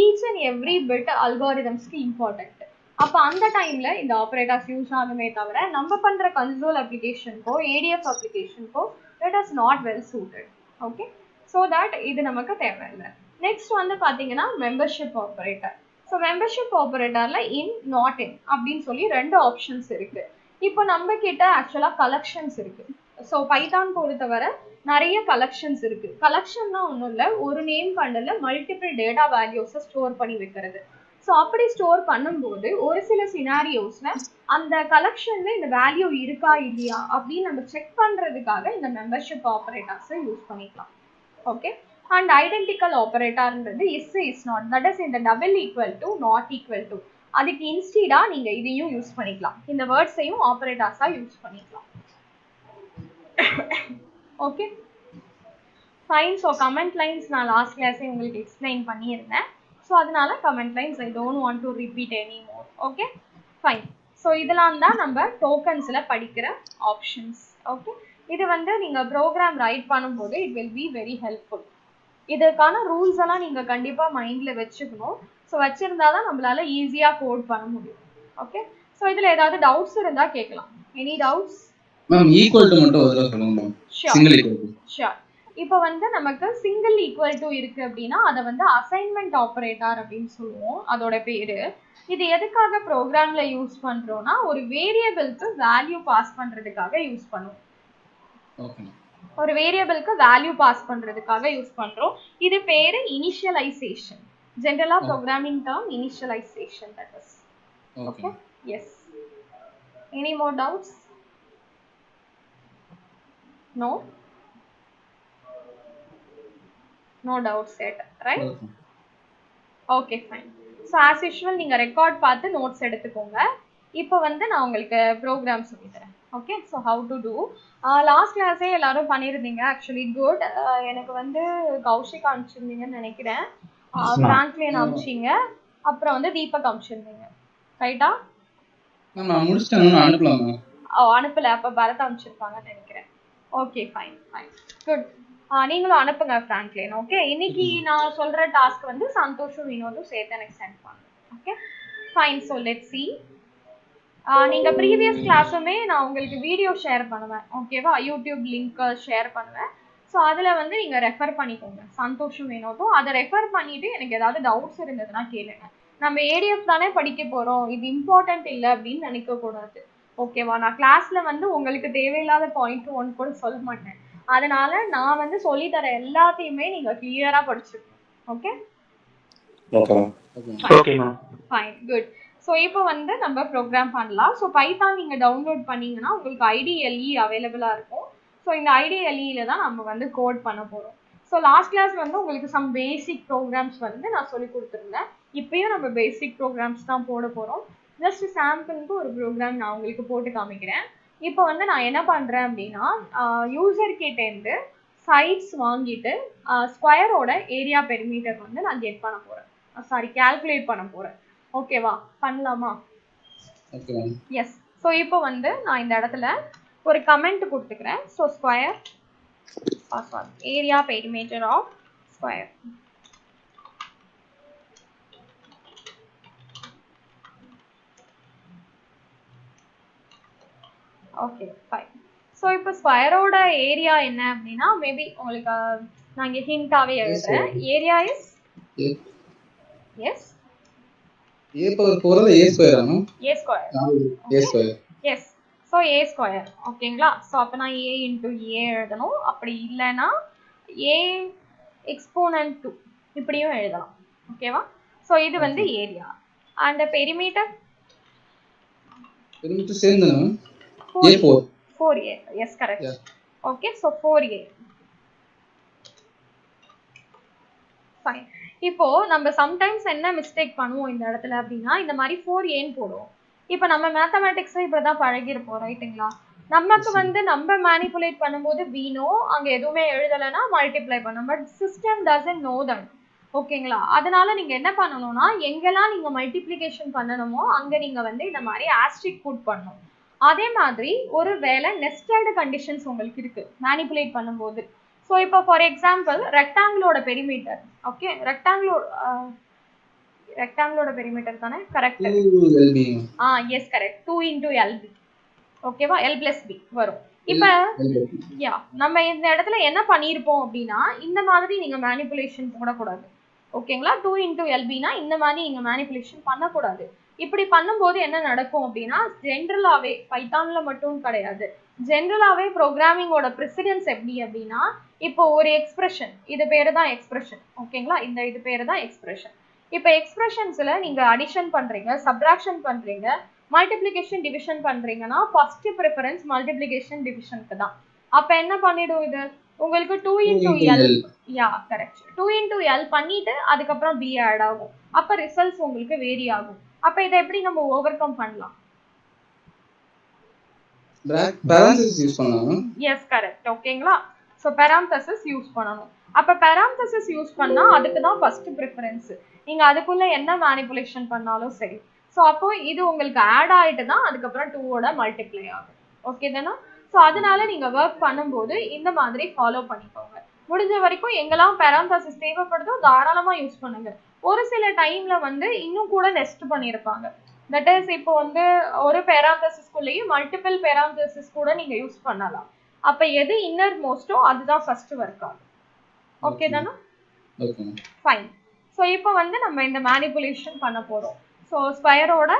ஈச் அண்ட் எவ்ரி பிட் அல்காரிதம்ஸ்க்கு இம்பார்ட்டன்ட். அப்போ அந்த டைம்ல இந்த ஆப்ரேட்டர்ஸ் யூஸ் ஆகுமே தவிர நம்ம பண்ற கன்சோல் அப்ளிகேஷனுக்கோ ஏடிஎஃப் அப்ளிகேஷனுக்கோ it is not well suited. Okay, so that இது நமக்கு தேவையில்லை. நெக்ஸ்ட் வந்து பார்த்தீங்கன்னா மெம்பர்ஷிப் ஆப்ரேட்டர். ஸோ மெம்பர்ஷிப் ஆப்ரேட்டர்ல இன், நாட் இன் அப்படின்னு சொல்லி ரெண்டு ஆப்ஷன்ஸ் இருக்கு. இப்போ நம்ம கிட்ட ஆக்சுவலா கலெக்ஷன்ஸ் இருக்கு. ஸோ பைத்தான் பொறுத்தவரை நிறைய கலெக்ஷன்ஸ் இருக்கு. கலெக்ஷன்னா ஒன்றும் இல்லை, ஒரு நேம் பண்டல மல்டிபிள் டேட்டா வேல்யூஸை ஸ்டோர் பண்ணி வைக்கிறது. ஸோ அப்படி ஸ்டோர் பண்ணும்போது ஒரு சில சினாரியோஸ்ல அந்த கலெக்ஷன்ல இந்த வேல்யூ இருக்கா இல்லையா அப்படின்னு நம்ம செக் பண்றதுக்காக இந்த மெம்பர்ஷிப் ஆப்ரேட்டர்ஸை யூஸ் பண்ணிக்கலாம். ஓகே, அண்ட் ஐடென்டிக்கல் ஆப்ரேட்டர்ன்றது is, is not, that is இந்த double equal to, not equal to, அதுக்கு இன்ஸ்டீடா நீங்க இதையும் யூஸ் பண்ணிக்கலாம். இந்த வேர்ட்ஸையும் ஆப்ரேட்டர்ஸா யூஸ் பண்ணிக்கலாம். Okay, fine. So comment lines நான் லாஸ்ட் கிளாஸே உங்களுக்கு எக்ஸ்பிளைன் பண்ணியிருந்தேன். ஸோ அதனால comment lines I don't want to repeat any more. Okay, fine. So இதெல்லாம் தான் நம்ம டோக்கன்ஸ்ல படிக்கிற ஆப்ஷன்ஸ். ஓகே, இது வந்து நீங்க ப்ரோக்ராம் ரைட் பண்ணும்போது it will be very helpful. இதற்கான ரூல்ஸ் எல்லாம் நீங்க கண்டிப்பா மைண்ட்ல வச்சுக்கணும். ஸோ வச்சிருந்தாதான் நம்மளால ஈஸியா கோட் பண்ண முடியும். ஓகே, ஸோ இதுல ஏதாவது டவுட்ஸ் இருந்தா கேட்கலாம். Any doubts? Ma'am equal to மட்டும் அதெல்லாம் சொல்லுங்க ma'am. Single equal to. Sure. இப்போ வந்து நமக்கு சிங்கிள் ஈக்குவல் டு இருக்கு அப்படின்னா அதை வந்து அசைன்மெண்ட் ஆப்ரேட்டர் அப்படின்னு சொல்லுவோம், அதோட பேரு. இது எதுக்காக ப்ரோக்ராம்ல யூஸ் பண்றோம்னா ஒரு வேரியபிளுக்கு வேல்யூ பாஸ் பண்றதுக்காக யூஸ் பண்ணுவோம். ஒரு வேரியபிளுக்கு வேல்யூ பாஸ் பண்றதுக்காக யூஸ் பண்றோம். இது பேரு இனிஷியலைசேஷன். ஜெனரலா programming term initialisation. That is okay. Yes. Any more doubts? No doubts yet, right? Okay, fine. So as usual நீங்க ரெக்கார்ட் பார்த்து நோட்ஸ் எடுத்துக்கோங்க. இப்போ வந்து நான் உங்களுக்கு ப்ரோக்ராம் சொல்லித்தரேன். Okay, so how to do. Last கிளாஸே எல்லாரும் பண்ணியிருந்தீங்க. Actually good. எனக்கு வந்து கௌஷிக் அனுப்பிச்சிருந்தீங்கன்னு நினைக்கிறேன், பிராங்க்லின் அனுப்பிச்சிங்க, அப்புறம் வந்து தீபக் அனுப்பிச்சிருந்தீங்க, ரைட்டா? அனுப்பல, அப்போ பரத் அனுப்பிச்சிருப்பாங்கன்னு நினைக்கிறேன். Okay, fine fine, good. நீங்களும் அனுப்புங்க பிராங்க்லின். ஓகே, இன்னைக்கு நான் சொல்ற டாஸ்க் வந்து சந்தோஷும் வினோதும் சேர்த்து எனக்கு சென்ட் பண்ணுங்க. Okay, fine. So let's C. நீங்க ப்ரீவியஸ் கிளாஸுமே நான் உங்களுக்கு வீடியோ ஷேர் பண்ணுவேன், ஓகேவா? யூடியூப் லிங்க் ஷேர் பண்ணுவேன். ஸோ அதில் வந்து நீங்கள் ரெஃபர் பண்ணிக்கோங்க சந்தோஷும் வினோதும். அதை ரெஃபர் பண்ணிட்டு எனக்கு ஏதாவது டவுட்ஸ் இருந்ததுன்னா கேளுங்க. நம்ம ஏடிஎஃப் தானே படிக்க போகிறோம், இது இம்பார்ட்டன்ட் இல்லை அப்படின்னு நினைக்கக்கூடாது, ஓகேவா? நான் கிளாஸ்ல வந்து உங்களுக்கு தேவையில்லாத பாயிண்ட் ஒன்று கூட சொல்ல மாட்டேன். அதனால நான் வந்து சொல்லித்தர எல்லாத்தையுமே நீங்க கிளியரா படிச்சிருக்கணும். Okay okay ma'am. Fine, good. So இப்போ வந்து நம்ம ப்ரோக்ராம் பண்ணலாம். ஸோ பைத்தான் நீங்கள் டவுன்லோட் பண்ணீங்கன்னா உங்களுக்கு IDLE அவைலபிளாக இருக்கும். ஸோ இந்த IDLEல தான் நம்ம வந்து கோட் பண்ண போகிறோம். ஸோ லாஸ்ட் கிளாஸ் வந்து உங்களுக்கு சம் பேசிக் ப்ரோக்ராம்ஸ் வந்து நான் சொல்லி கொடுத்துருந்தேன். இப்பயும் நம்ம பேசிக் ப்ரோக்ராம்ஸ் தான் போட போகிறோம். ஜஸ்ட் சாம்பிளுக்கு ஒரு ப்ரோக்ராம் நான் உங்களுக்கு போட்டு காமிக்கிறேன். இப்போ வந்து நான் என்ன பண்ணுறேன் அப்படின்னா, யூசர் கிட்டேருந்து சைட்ஸ் வாங்கிட்டு ஸ்கொயரோட ஏரியா பெரிமீட்டர் வந்து நான் கெட் பண்ண போகிறேன், கால்குலேட் பண்ண போகிறேன். ஓகேவா? பண்ணலாமா? எஸ். ஸோ இப்போ வந்து நான் இந்த இடத்துல ஒரு கமெண்ட் கொடுத்துக்கிறேன். So square area perimeter of square. Okay, fine. So இப்போ ஸ்கொயரோட ஏரியா என்ன அப்படின்னா, மேபி உங்களுக்கு நான் இங்கே ஹிண்டாவே எழுதுறேன். Area is S a power 4 அல்ல a ஸ்கொயர் ஆமா? a square. a square. Yes. So a square, ஓகேங்களா? ஸோ அப்போ நான் a இன்டூ a எழுதணும். அப்படி இல்லைன்னா a எக்ஸ்போனன்ட் 2 இப்படியும் எழுதலாம், ஓகேவா? ஸோ இது வந்து ஏரியா. அண்ட் பெரிமீட்டர் சேர்ந்து a4. 4a. Yes, correct. Okay, so 4a. Fine. இப்போ நம்ம சம்டைம்ஸ் என்ன மிஸ்டேக் பண்ணுவோம் இந்த இடத்துல அப்படின்னா, இந்த மாதிரி 4aன்னு போடுவோம். இப்போ நம்ம மேத்தமேட்டிக்ஸ்ல இப்படிதான் பழகிருப்போம், ரைட்டுங்களா? நமக்கு வந்து நம்ம மேனிபுலேட் பண்ணும்போது வீணோ அங்க எதுவுமே எழுதலைன்னா மல்டிப்ளை பண்ணும். But system doesn't know that, ஓகேங்களா? அதனால நீங்க என்ன பண்ணணும்னா, எங்கெல்லாம் நீங்க மல்டிப்ளிகேஷன் பண்ணணுமோ அங்க நீங்க வந்து இந்த மாதிரி ஆஸ்ட்ரிக் புட் பண்ணணும். அதே மாதிரி ஒரு வேளை நெஸ்டட் கண்டிஷன்ஸ் உங்களுக்கு இருக்கு மேனிபுலேட் பண்ணும்போது. ஸோ இப்போ ஃபார் எக்ஸாம்பிள் ரெக்டாங்கிளோட பெரிமீட்டர், ஓகே, ரெக்டாங்கிளோட பெரிமீட்டர் தானே? Correct. Yes, correct. 2 into LB, ஓகேவா? L+B வரும். இப்போ யா நம்ம இந்த இடத்துல என்ன பண்ணியிருப்போம் அப்படின்னா, இந்த மாதிரி நீங்க மேனிபுலேஷன் போடக்கூடாது, ஓகேங்களா? 2 into LBனா இந்த மாதிரி நீங்க மேனிபுலேஷன் பண்ணக்கூடாது. இப்படி பண்ணும்போது என்ன நடக்கும் அப்படின்னா, ஜென்ரலாவே பைத்தான்ல மட்டும் கிடையாது, ஜென்ரலாவே ப்ரோக்ராமிங்கோட ப்ரெசிடென்ஸ் எப்படி அப்படின்னா, இப்போ ஒரு எக்ஸ்பிரஷன், இது பேரு தான் எக்ஸ்பிரஷன், ஓகேங்களா? இது பேரு தான் எக்ஸ்பிரஷன். இப்போ எக்ஸ்பிரஷன்ஸ்ல நீங்க அடிஷன் பண்றீங்க, சப்ராக்ஷன் பண்றீங்க, மல்டிப்ளிகேஷன் டிவிஷன் பண்றீங்கன்னா ஃபர்ஸ்ட் ப்ரிஃபரன்ஸ் மல்டிப்ளிகேஷன் டிவிஷனுக்கு தான். அப்ப என்ன பண்ணிடும் இது உங்களுக்கு 2 into L. யா, கரெக்ட். 2 into L பண்ணிட்டு அதுக்கப்புறம் B ஆட் ஆகும். அப்ப ரிசல்ட்ஸ் உங்களுக்கு வேரி ஆகும். அப்ப இதை எப்படி நம்ம ஓவர் கம் பண்ணலாம்? parenthesis யூஸ் பண்ணலாம். எஸ், கரெக்ட், ஓகேங்களா? ஸோ parenthesis யூஸ் பண்ணணும். அப்ப parenthesis யூஸ் பண்ணா அதுக்கு தான் ஃபர்ஸ்ட் ப்ரிஃபரன்ஸ். நீங்க அதுக்குள்ள என்ன மேனிபுலேஷன் பண்ணாலும் சரி. ஸோ அப்போ இது உங்களுக்கு ஆட் ஆகிட்டு தான் அதுக்கப்புறம் 2ஓட மல்டிப்ளை ஆகும், ஓகே தானே? ஸோ அதனால நீங்க ஒர்க் பண்ணும்போது இந்த மாதிரி ஃபாலோ பண்ணிக்கோங்க. முடிஞ்ச வரைக்கும் எங்கெல்லாம் parenthesis தேவைப்படுதோ தாராளமா யூஸ் பண்ணுங்க. ஒரு சில டைம்ல வந்து இன்னும் கூட நெஸ்ட் பண்ணியிருப்பாங்க. தட் இஸ் இப்போ வந்து ஒரு parenthesisக்குள்ளேயும் மல்டிபிள் parenthesis கூட நீங்க யூஸ் பண்ணலாம். அப்ப எது இன்னர் மோஸ்டோ அதுதான் ஃபர்ஸ்ட் ஒர்க் ஆகும். ஓகே தானா? Okay fine. ஸோ இப்போ வந்து நம்ம இந்த மேனிபுலேஷன் பண்ண போறோம். ஸோ ஸ்கொயரோட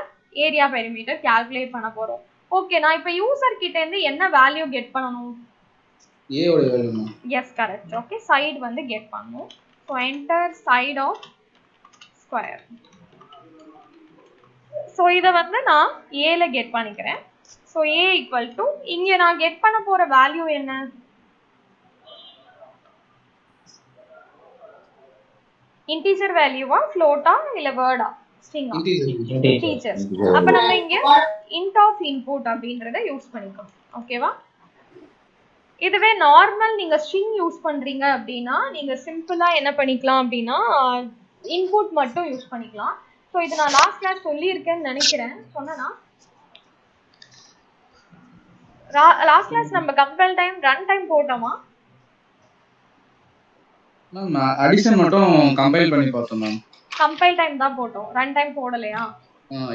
ஏரியா பெரிமீட்டர் கால்குலேட் பண்ண போறோம். ஓகே, நான் இப்போ யூசர் கிட்ட இருந்து என்ன வேல்யூ கெட் பண்ணணும்? a ஓட value. Yes correct. Okay, side வந்து கெட் பண்ணணும். So enter side of square. So இதை வந்து நான் ஏல கெட் பண்ணிக்கிறேன். ஸோ ஏ ஈக்குவல் டு இங்கே நான் கெட் பண்ண போற வேல்யூ என்ன? இன்டிஜர் வேல்யூவா, ஃப்ளோட்டா, இல்ல வேர்டா, ஸ்ட்ரிங்கா? இன்டிஜர். அப்ப நம்ம இங்க int of input அப்படின்றத யூஸ் பண்ணிக்கணும். ஓகேவா? இதுவே நார்மல் நீங்க ஸ்ட்ரிங் யூஸ் பண்றீங்க அப்படின்னா நீங்க சிம்பிளா என்ன பண்ணிக்கலாம் அப்படின்னா இன்புட் மட்டும் யூஸ் பண்ணிக்கலாம். ஸோ இது நான் லாஸ்ட் கிளாஸ் சொல்லியிருக்கேன்னு நினைக்கிறேன். சொன்னா லாஸ்ட் கிளாஸ் நம்ம கம்பைல் டைம் ரன் டைம் போட்டோமா? மேம் அடிஷன் மட்டும் கம்பைல் பண்ணி பார்த்தோம் மேம். கம்பைல் டைம் தான் போட்டோம், ரன் டைம் போடலையா?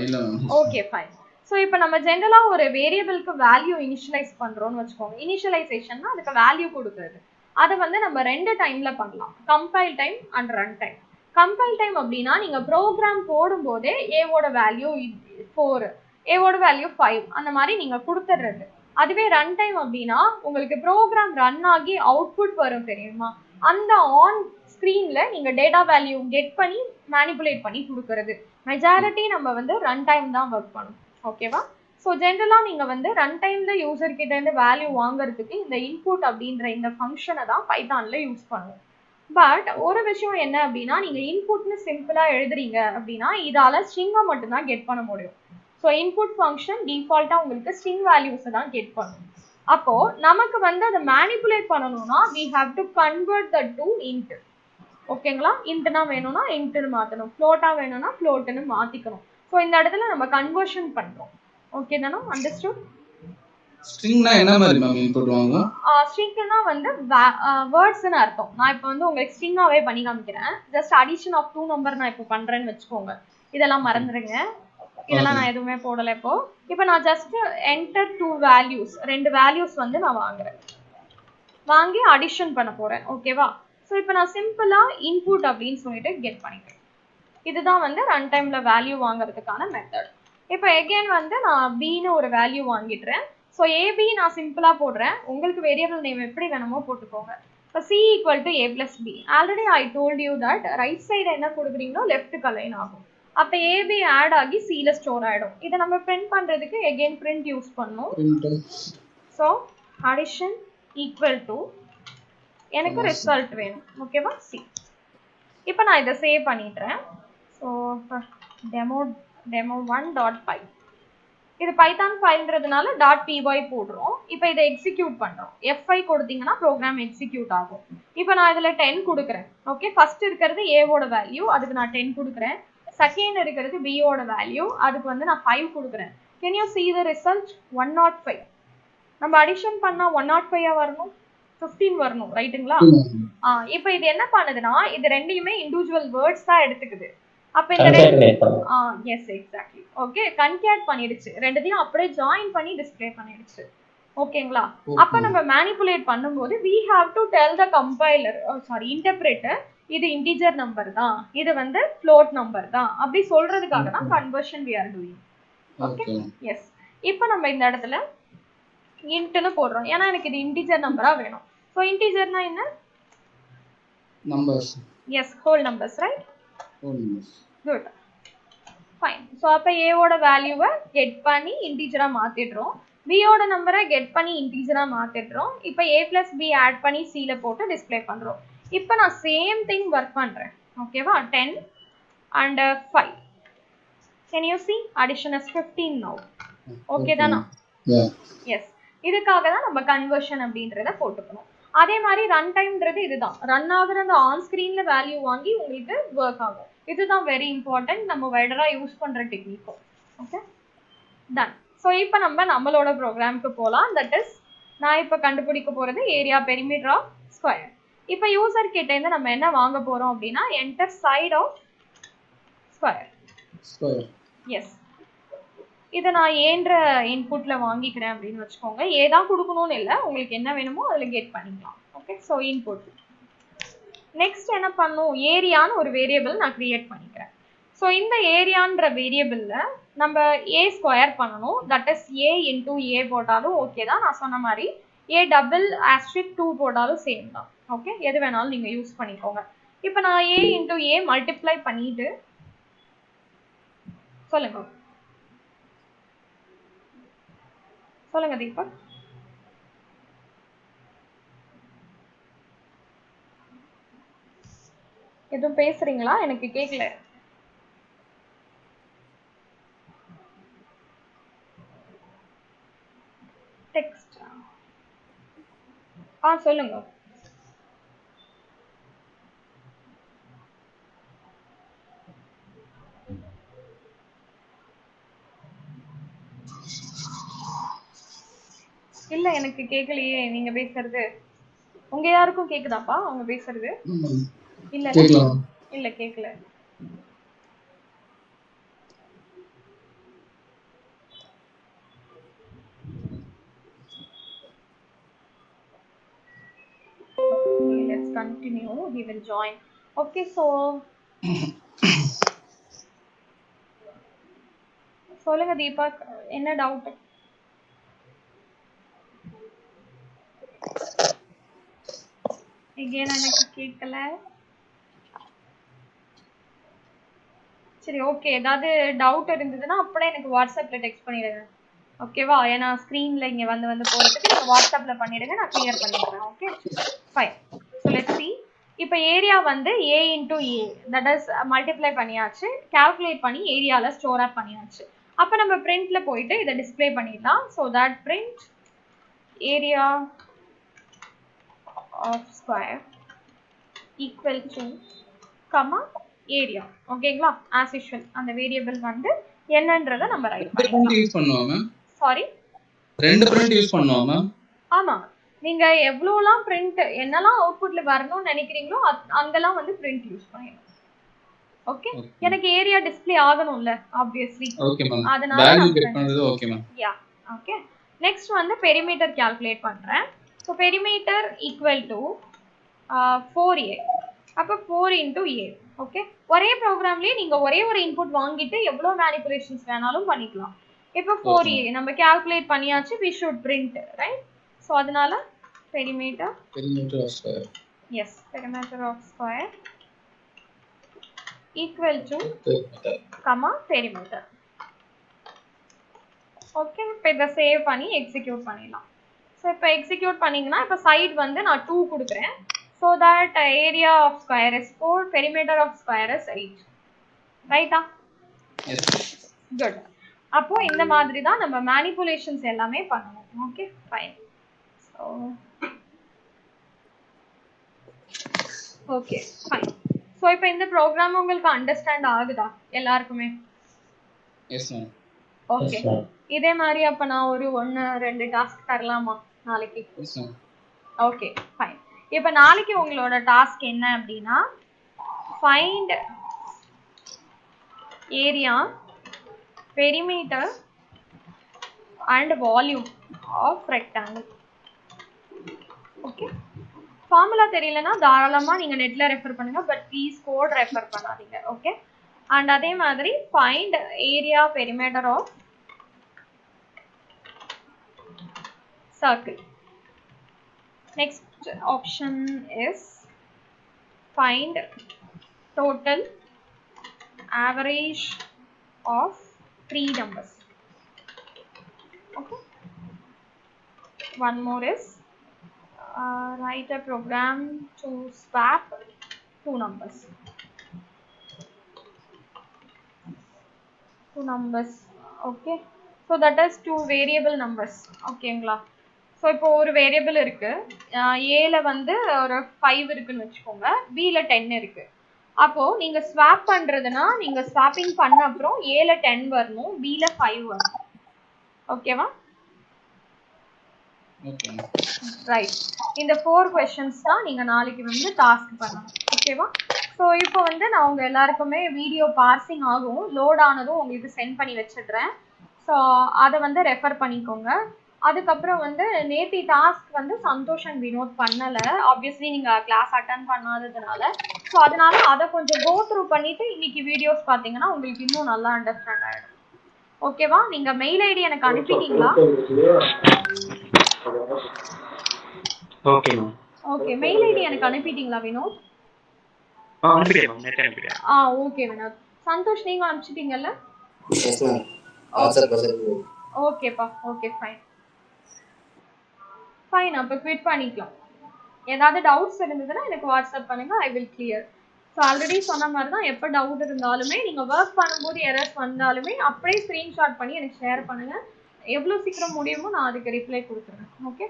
இல்ல மேம். Okay fine. ஸோ இப்போ நம்ம ஜென்ரலா ஒரு வேரியபிளுக்கு வேல்யூ இனிஷியலைஸ் பண்றோம்னு வச்சுக்கோங்க. இனிஷியலைசேஷன்னா அதுக்கு வேல்யூ கொடுக்குறது. அதை வந்து நம்ம 2 டைம்ல பண்ணலாம், compile time and run time. Compile time அப்படின்னா நீங்க ப்ரோக்ராம் போடும்போதே ஏவோட வேல்யூ 4, ஏவோட வேல்யூ 5 அந்த மாதிரி நீங்க கொடுத்துடுறது. அதுவே ரன் டைம் அப்படின்னா உங்களுக்கு ப்ரோக்ராம் ரன் ஆகி அவுட்புட் வரும் தெரியுமா, அந்த ஆன் ஸ்க்ரீன்ல நீங்க டேட்டா வேல்யூ கெட் பண்ணி மேனிபுலேட் பண்ணி கொடுக்கறது. மெஜாரிட்டி நம்ம வந்து ரன் டைம் தான் ஒர்க் பண்ணும். ஓகேவா? ஸோ ஜென்ரலா நீங்க வந்து ரன் டைம்ல யூசர் கிட்ட இருந்து வேல்யூ வாங்குறதுக்கு இந்த இன்புட் அப்படின்ற இந்த ஃபங்க்ஷனை தான் பைத்தான்ல யூஸ் பண்ணுவோம். பட் ஒரு விஷயம் என்ன அப்படின்னா நீங்க இன்புட்னு சிம்பிளா எழுதுறீங்க அப்படின்னா இதால ஸ்ட்ரிங்கை மட்டும்தான் கெட் பண்ண முடியும். ஸோ இன்புட் ஃபங்க்ஷன் டிஃபால்ட்டா உங்களுக்கு ஸ்ட்ரிங் வேல்யூஸை தான் கெட் பண்ணும். அப்போ நமக்கு வந்து அதை மேனிபுலேட் பண்ணணும்னா we have to convert the to int. ஓகேங்களா? இன்ட்னா வேணும்னா இன்ட்னு மாத்தணும், ஃப்ளோட்டா வேணும்னா ஃப்ளோட்னு மாத்திக்கணும். ஸோ இந்த இடத்துல நம்ம கன்வர்ஷன் பண்றோம். ஓகே தானே? அண்டர்ஸ்டுட்? ஸ்ட்ரிங்னா என்ன மாதிரி மேம் இன்புட் வாங்குவோம்? ஸ்ட்ரிங்னா வந்து வேர்ட்ஸ்னு அர்த்தம். நான் இப்போ வந்து உங்களுக்கு ஸ்ட்ரிங்காவே பண்ணி காமிக்கிறேன். ஜஸ்ட் அடிஷன் ஆஃப் 2 நம்பர் நான் இப்போ பண்றேன்னு வச்சுக்கோங்க. இதெல்லாம் மறந்துடுங்க, இதெல்லாம் நான் எதுவுமே போடலை. இப்போ நான் ஜஸ்ட் என்டர் 2 வேல்யூஸ், 2 வேல்யூஸ் வந்து நான் வாங்குறேன், வாங்கி அடிஷன் பண்ண போறேன். ஓகேவா? ஸோ இப்போ நான் சிம்பிளா இன்புட் அப்படின்னு சொல்லிட்டு கெட் பண்ணிக்கிறேன். இதுதான் வந்து ரன் டைம்ல வேல்யூ வாங்குறதுக்கான மெத்தட். இப்போ எகெயின் வந்து நான் பின்னு ஒரு வேல்யூ வாங்கிடுறேன். ஸோ ஏபி நான் சிம்பிளா போடுறேன், உங்களுக்கு வேரியபிள் நேம் எப்படி வேணுமோ போட்டுக்கோங்க. இப்போ C equal to A plus B. Already I told you that right side என்ன கொடுக்குறீங்களோ லெஃப்ட்டுக்கு அலைன் ஆகும். அப்போ ஏபி ஆட் ஆகி சில ஸ்டோர் ஆகிடும். இதை நம்ம பிரிண்ட் பண்றதுக்கு எகெயின் பிரிண்ட் யூஸ் பண்ணணும். ஸோ அடிஷன் ஈக்குவல் டு எனக்கு ரிசல்ட் வேணும். ஓகேவா? சி. இப்போ நான் இதை சேவ் பண்ணிடுறேன். ஸோ demo1.py இது பைத்தான் ஃபைல்ன்றதுனால .py போடுறோம். இப்போ இதை எக்ஸிக்யூட் பண்றோம். F5 கொடுத்தீங்கன்னா ப்ரோக்ராம் எக்ஸிக்யூட் ஆகும். இப்போ நான் இதுல 10 கொடுக்குறேன். ஓகே, ஃபர்ஸ்ட் இருக்கிறது ஏவோட வேல்யூ, அதுக்கு நான் 10 கொடுக்குறேன். செகண்ட் இருக்கிறது பியோட வேல்யூ, அதுக்கு வந்து நான் 5 கொடுக்குறேன். Can you see the result? 105. நம்ம அடிஷன் பண்ணா 105 வரணும், 15 வரணும், ரைட்டுங்களா? இப்போ இது என்ன பண்ணுதுன்னா இது ரெண்டையுமே இண்டிவிஜுவல் வேர்ட்ஸ் தான் எடுத்துக்குது. அப்ப இந்த எஸ் எக்ஸாக்ட்லி. ஓகே, கன்கேட் பண்ணிடுச்சு, ரெண்டுத்தையும் அப்படியே ஜாயின் பண்ணி டிஸ்ப்ளே பண்ணிடுச்சு. ஓகேங்களா? அப்ப நம்ம மேனிபுலேட் பண்ணும்போது we have to tell the compiler, interpreter இது இன்டிஜர் நம்பர் தான், இது வந்து ஃப்ளோட் நம்பர் தான் அப்படி சொல்றதுக்காக தான் conversion we are doing. Okay, yes. இப்போ நம்ம இந்த இடத்துல இன்ட்னு போடுறோம், ஏன்னா எனக்கு இது இன்டிஜர் நம்பரா வேணும். ஸோ இன்டிஜர்னா என்ன? Numbers. Yes, whole numbers, right? Whole numbers. Good, fine. So அப்போ ஏவோட வேல்யூவை கெட் பண்ணி இன்டிஜரா மாத்திடுறோம், பியோட நம்பரை கெட் பண்ணி இன்டிஜரா மாத்திடுறோம். இப்போ ஏ பிளஸ் பி ஆட் பண்ணி சில போட்டு டிஸ்பிளே பண்றோம். இப்போ நான் சேம் திங் ஒர்க் பண்றேன். ஓகேவா? 10 and 5. Can you see? Addition is 15 now. Okay தானா? எஸ். இதுக்காக தான் நம்ம கன்வர்ஷன் அப்படின்றத போட்டுக்கணும். அதே மாதிரி ரன் டைம்ன்றது இதுதான், ரன் ஆகுற அந்த ஆன் ஸ்கிரீன்ல வேல்யூ வாங்கி உங்களுக்கு ஒர்க் ஆகும். இதுதான் வெரி இம்பார்ட்டன்ட், நம்ம வைடரா யூஸ் பண்ற டெக்னிக்கும். Okay, ton. ஸோ இப்போ நம்ம நம்மளோட ப்ரோக்ராமுக்கு போகலாம். தட் இஸ் நான் இப்போ கண்டுபிடிக்க போறது ஏரியா பெரிமீட்டர் ஆஃப் ஸ்கொயர். இப்போ யூசர் கிட்ட இருந்து நம்ம என்ன வாங்க போறோம் அப்படின்னா enter side of square. Yes. இதை நான் ஏன்ற இன்புட்ல வாங்கிக்கிறேன் அப்படின்னு வச்சுக்கோங்க. ஏதான் கொடுக்கணும்னு இல்லை, உங்களுக்கு என்ன வேணுமோ அதில் கெட் பண்ணிக்கலாம். Okay, so input. நெக்ஸ்ட் என்ன பண்ணும், ஏரியான்னு ஒரு வேரியபிள் நான் கிரியேட் பண்ணிக்கிறேன். ஸோ இந்த ஏரியான்ற வேரியபிளில் நம்ம ஏ ஸ்கொயர் பண்ணணும். தட் இஸ் ஏ இன்டூ ஏ போட்டாலும் ஓகே தான். நான் சொன்ன மாதிரி ஏ டபுள் ஆஸ்ட்ரிக் 2 போட்டாலும் சேம் தான். ஓகே, எது வேணாலும் நீங்கள் யூஸ் பண்ணிக்கோங்க. இப்போ நான் ஏ இன்டூ ஏ மல்டிப்ளை பண்ணிட்டு சொல்லுங்க சொல்லுங்க தீபக். எதுவும் பேசுறீங்களா? எனக்கு கேட்கல. டெக்ஸ்ட் சொல்லுங்க. இல்ல எனக்கு கேட்கலையே நீங்க பேசுறது. உங்க யாருக்கும் கேக்குதாப்பா அவங்க பேசுறது? இல்ல இல்ல கேட்கல. Let's continue. He will join. Okay, so சொல்லுங்க தீபக், என்ன டவுட்? again எனக்கு கேட்கல. சரி, ஓகே. ஏதாவது டவுட் இருந்ததுன்னா அப்படியே எனக்கு வாட்ஸ்அப்ல டெக்ஸ்ட் பண்ணிடுங்க. ஓகேவா? ஏன்னா ஸ்க்ரீன்ல இங்க வந்து போறதுக்கு நீங்க வாட்ஸ்அப்ல பண்ணிடுங்க, நான் கிளியர் பண்ணிடுறேன். Okay, fine. So let's see. இப்போ ஏரியா வந்து a into a, that is multiply பண்ணியாச்சு, கால்குலேட் பண்ணி ஏரியாவில் ஸ்டோர் அப் பண்ணியாச்சு. அப்போ நம்ம பிரிண்ட்ல போயிட்டு இதை டிஸ்பிளே பண்ணிடலாம். So that print area of square equal to comma area. ஓகேங்களா? ஆஸ் யூஷுவல் அந்த வேரியபிள் வந்து என்னன்றதை நம்ம ரைட் பண்ணிக்கலாம். சாரி, 2 பிரிண்ட் யூஸ் பண்ணுவோம் மேம். ஆமா, நீங்க எவ்வளவுலாம் பிரிண்ட் என்னெல்லாம் அவுட்புட்ல வரணும்னு நினைக்கிறீங்களோ அங்கெல்லாம் வந்து பிரிண்ட் யூஸ் பண்ணிடணும். ஓகே, எனக்கு ஏரியா டிஸ்ப்ளே ஆகணும்ல ஆப்வியஸ்லி. ஓகே மேம், அதனால வேல்யூ கெட் பண்றது. Okay ma'am. Ya, okay. Next வந்து பெரிமீட்டர் கால்குலேட் பண்றேன். So perimeter equal to 4a. அப்போ 4 இன்டூ ஏ. ஓகே, ஒரே ப்ரோக்ராம்லேயே நீங்கள் ஒரே ஒரு இன்புட் வாங்கிட்டு எவ்வளோ மேனிபுலேஷன்ஸ் வேணாலும் பண்ணிக்கலாம். இப்போ 4a நம்ம கால்குலேட் பண்ணியாச்சு, we should print, right? So அதனால perimeter of square, yes, perimeter of square equal to comma perimeter. Okay, இப்போ இதை சேவ் பண்ணி எக்ஸிக்யூட் பண்ணிடலாம். ஸோ இப்போ எக்ஸிக்யூட் பண்ணிங்கன்னா இப்போ சைடு வந்து நான் 2 கொடுக்குறேன். So that area of square is 4, perimeter of square is 8. ரைட்டா? குட். அப்போ இந்த மாதிரி தான் நம்ம மேனிபுலேஷன்ஸ் எல்லாமே பண்ணணும். Okay, fine. So okay, fine. So இப்போ இந்த ப்ரோக்ராம் உங்களுக்கு அண்டர்ஸ்டாண்ட் ஆகுதா எல்லாருக்குமே? S ma'am. ஓகே, இதே மாதிரி அப்போ நான் ஒரு 1-2 டாஸ்க் தரலாமா நாளைக்கு? Yes ma'am. Okay, fine. இப்போ நாளைக்கு உங்களோட டாஸ்க் என்ன அப்படின்னா, find area, perimeter and volume of rectangle. Okay, formula தெரியலனா தாராளமா நீங்க நெட்ல ரெஃபர் பண்ணுங்க, பட் ப்ளீஸ் கோட் ரெஃபர் பண்ணாதீங்க. ஓகே, அண்ட் அதே மாதிரி find area perimeter of circle. Next option is find total average of 3 numbers. Okay, one more is write a program to swap 2 numbers. 2 numbers. Okay, so that is 2 variable numbers. ஓகேங்களா? ஸோ இப்போ ஒரு வேரியபிள் இருக்கு, ஏல வந்து ஒரு 5 இருக்குன்னு வச்சுக்கோங்க, பில 10 இருக்கு. அப்போ நீங்க ஸ்வாப் பண்றதுன்னா நீங்க ஸ்வாப்பிங் பண்ண அப்புறம் ஏல 10 வரணும், பில 5 வரணும். ஓகேவா? ரைட். இந்த 4 கொஸ்டின்ஸ் தான் நீங்க நாளைக்கு வந்து டாஸ்க் பண்ணணும். ஓகேவா? ஸோ இப்போ வந்து நான் உங்க எல்லாருக்குமே வீடியோ பார்சிங் ஆகும், லோட் ஆனதும் உங்களுக்கு சென்ட் பண்ணி வச்சிடுறேன். ஸோ அதை வந்து ரெஃபர் பண்ணிக்கோங்க. அதுக்கப்புறம் வந்து நேத்தி டாஸ்க் வந்து சந்தோஷ் அண்ட் வினோத் பண்ணலை, ஆப்வியஸ்லி நீங்கள் கிளாஸ் அட்டன் பண்ணாததுனால. ஸோ அதனால அதை கொஞ்சம் கோ த்ரூ பண்ணிவிட்டு இன்னைக்கு வீடியோஸ் பார்த்தீங்கன்னா உங்களுக்கு இன்னும் நல்லா அண்டர்ஸ்டாண்ட் ஆகிடும். ஓகேவா? நீங்கள் மெயில் ஐடி எனக்கு அனுப்பிட்டீங்களா? Okay ma'am. Okay, mail ID எனக்கு அனுப்பிட்டீங்களா வினோத்? அனுப்பிட்டேன் மேம், நேற்றே அனுப்பிட்டேன். ஓகே வினோத். சந்தோஷ் நீங்கள் அனுப்பிச்சிட்டீங்கல்ல? Yes ma'am. WhatsApp message. ஓகேப்பா, ஓகே ஃபைன் ஃபைன். அப்போ குவிட் பண்ணிக்கலாம். ஏதாவது டவுட்ஸ் இருந்ததுன்னா எனக்கு வாட்ஸ்அப் பண்ணுங்க, I will clear. So already சொன்ன மாதிரி தான், எப்போ டவுட் இருந்தாலுமே நீங்கள் ஒர்க் பண்ணும்போது எரர்ஸ் வந்தாலுமே அப்படியே ஸ்க்ரீன்ஷாட் பண்ணி எனக்கு ஷேர் பண்ணுங்கள். எவ்வளோ சீக்கிரம் முடியுமோ நான் அதுக்கு ரிப்ளை கொடுத்துறேன். Okay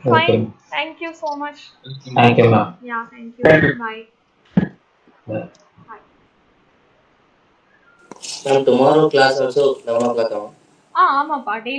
fine. Thank you so much. Thank you ma'am. Ya thank you. Bye. Ma'am, tomorrow class also 11 o'clock. ஆமாப்பா.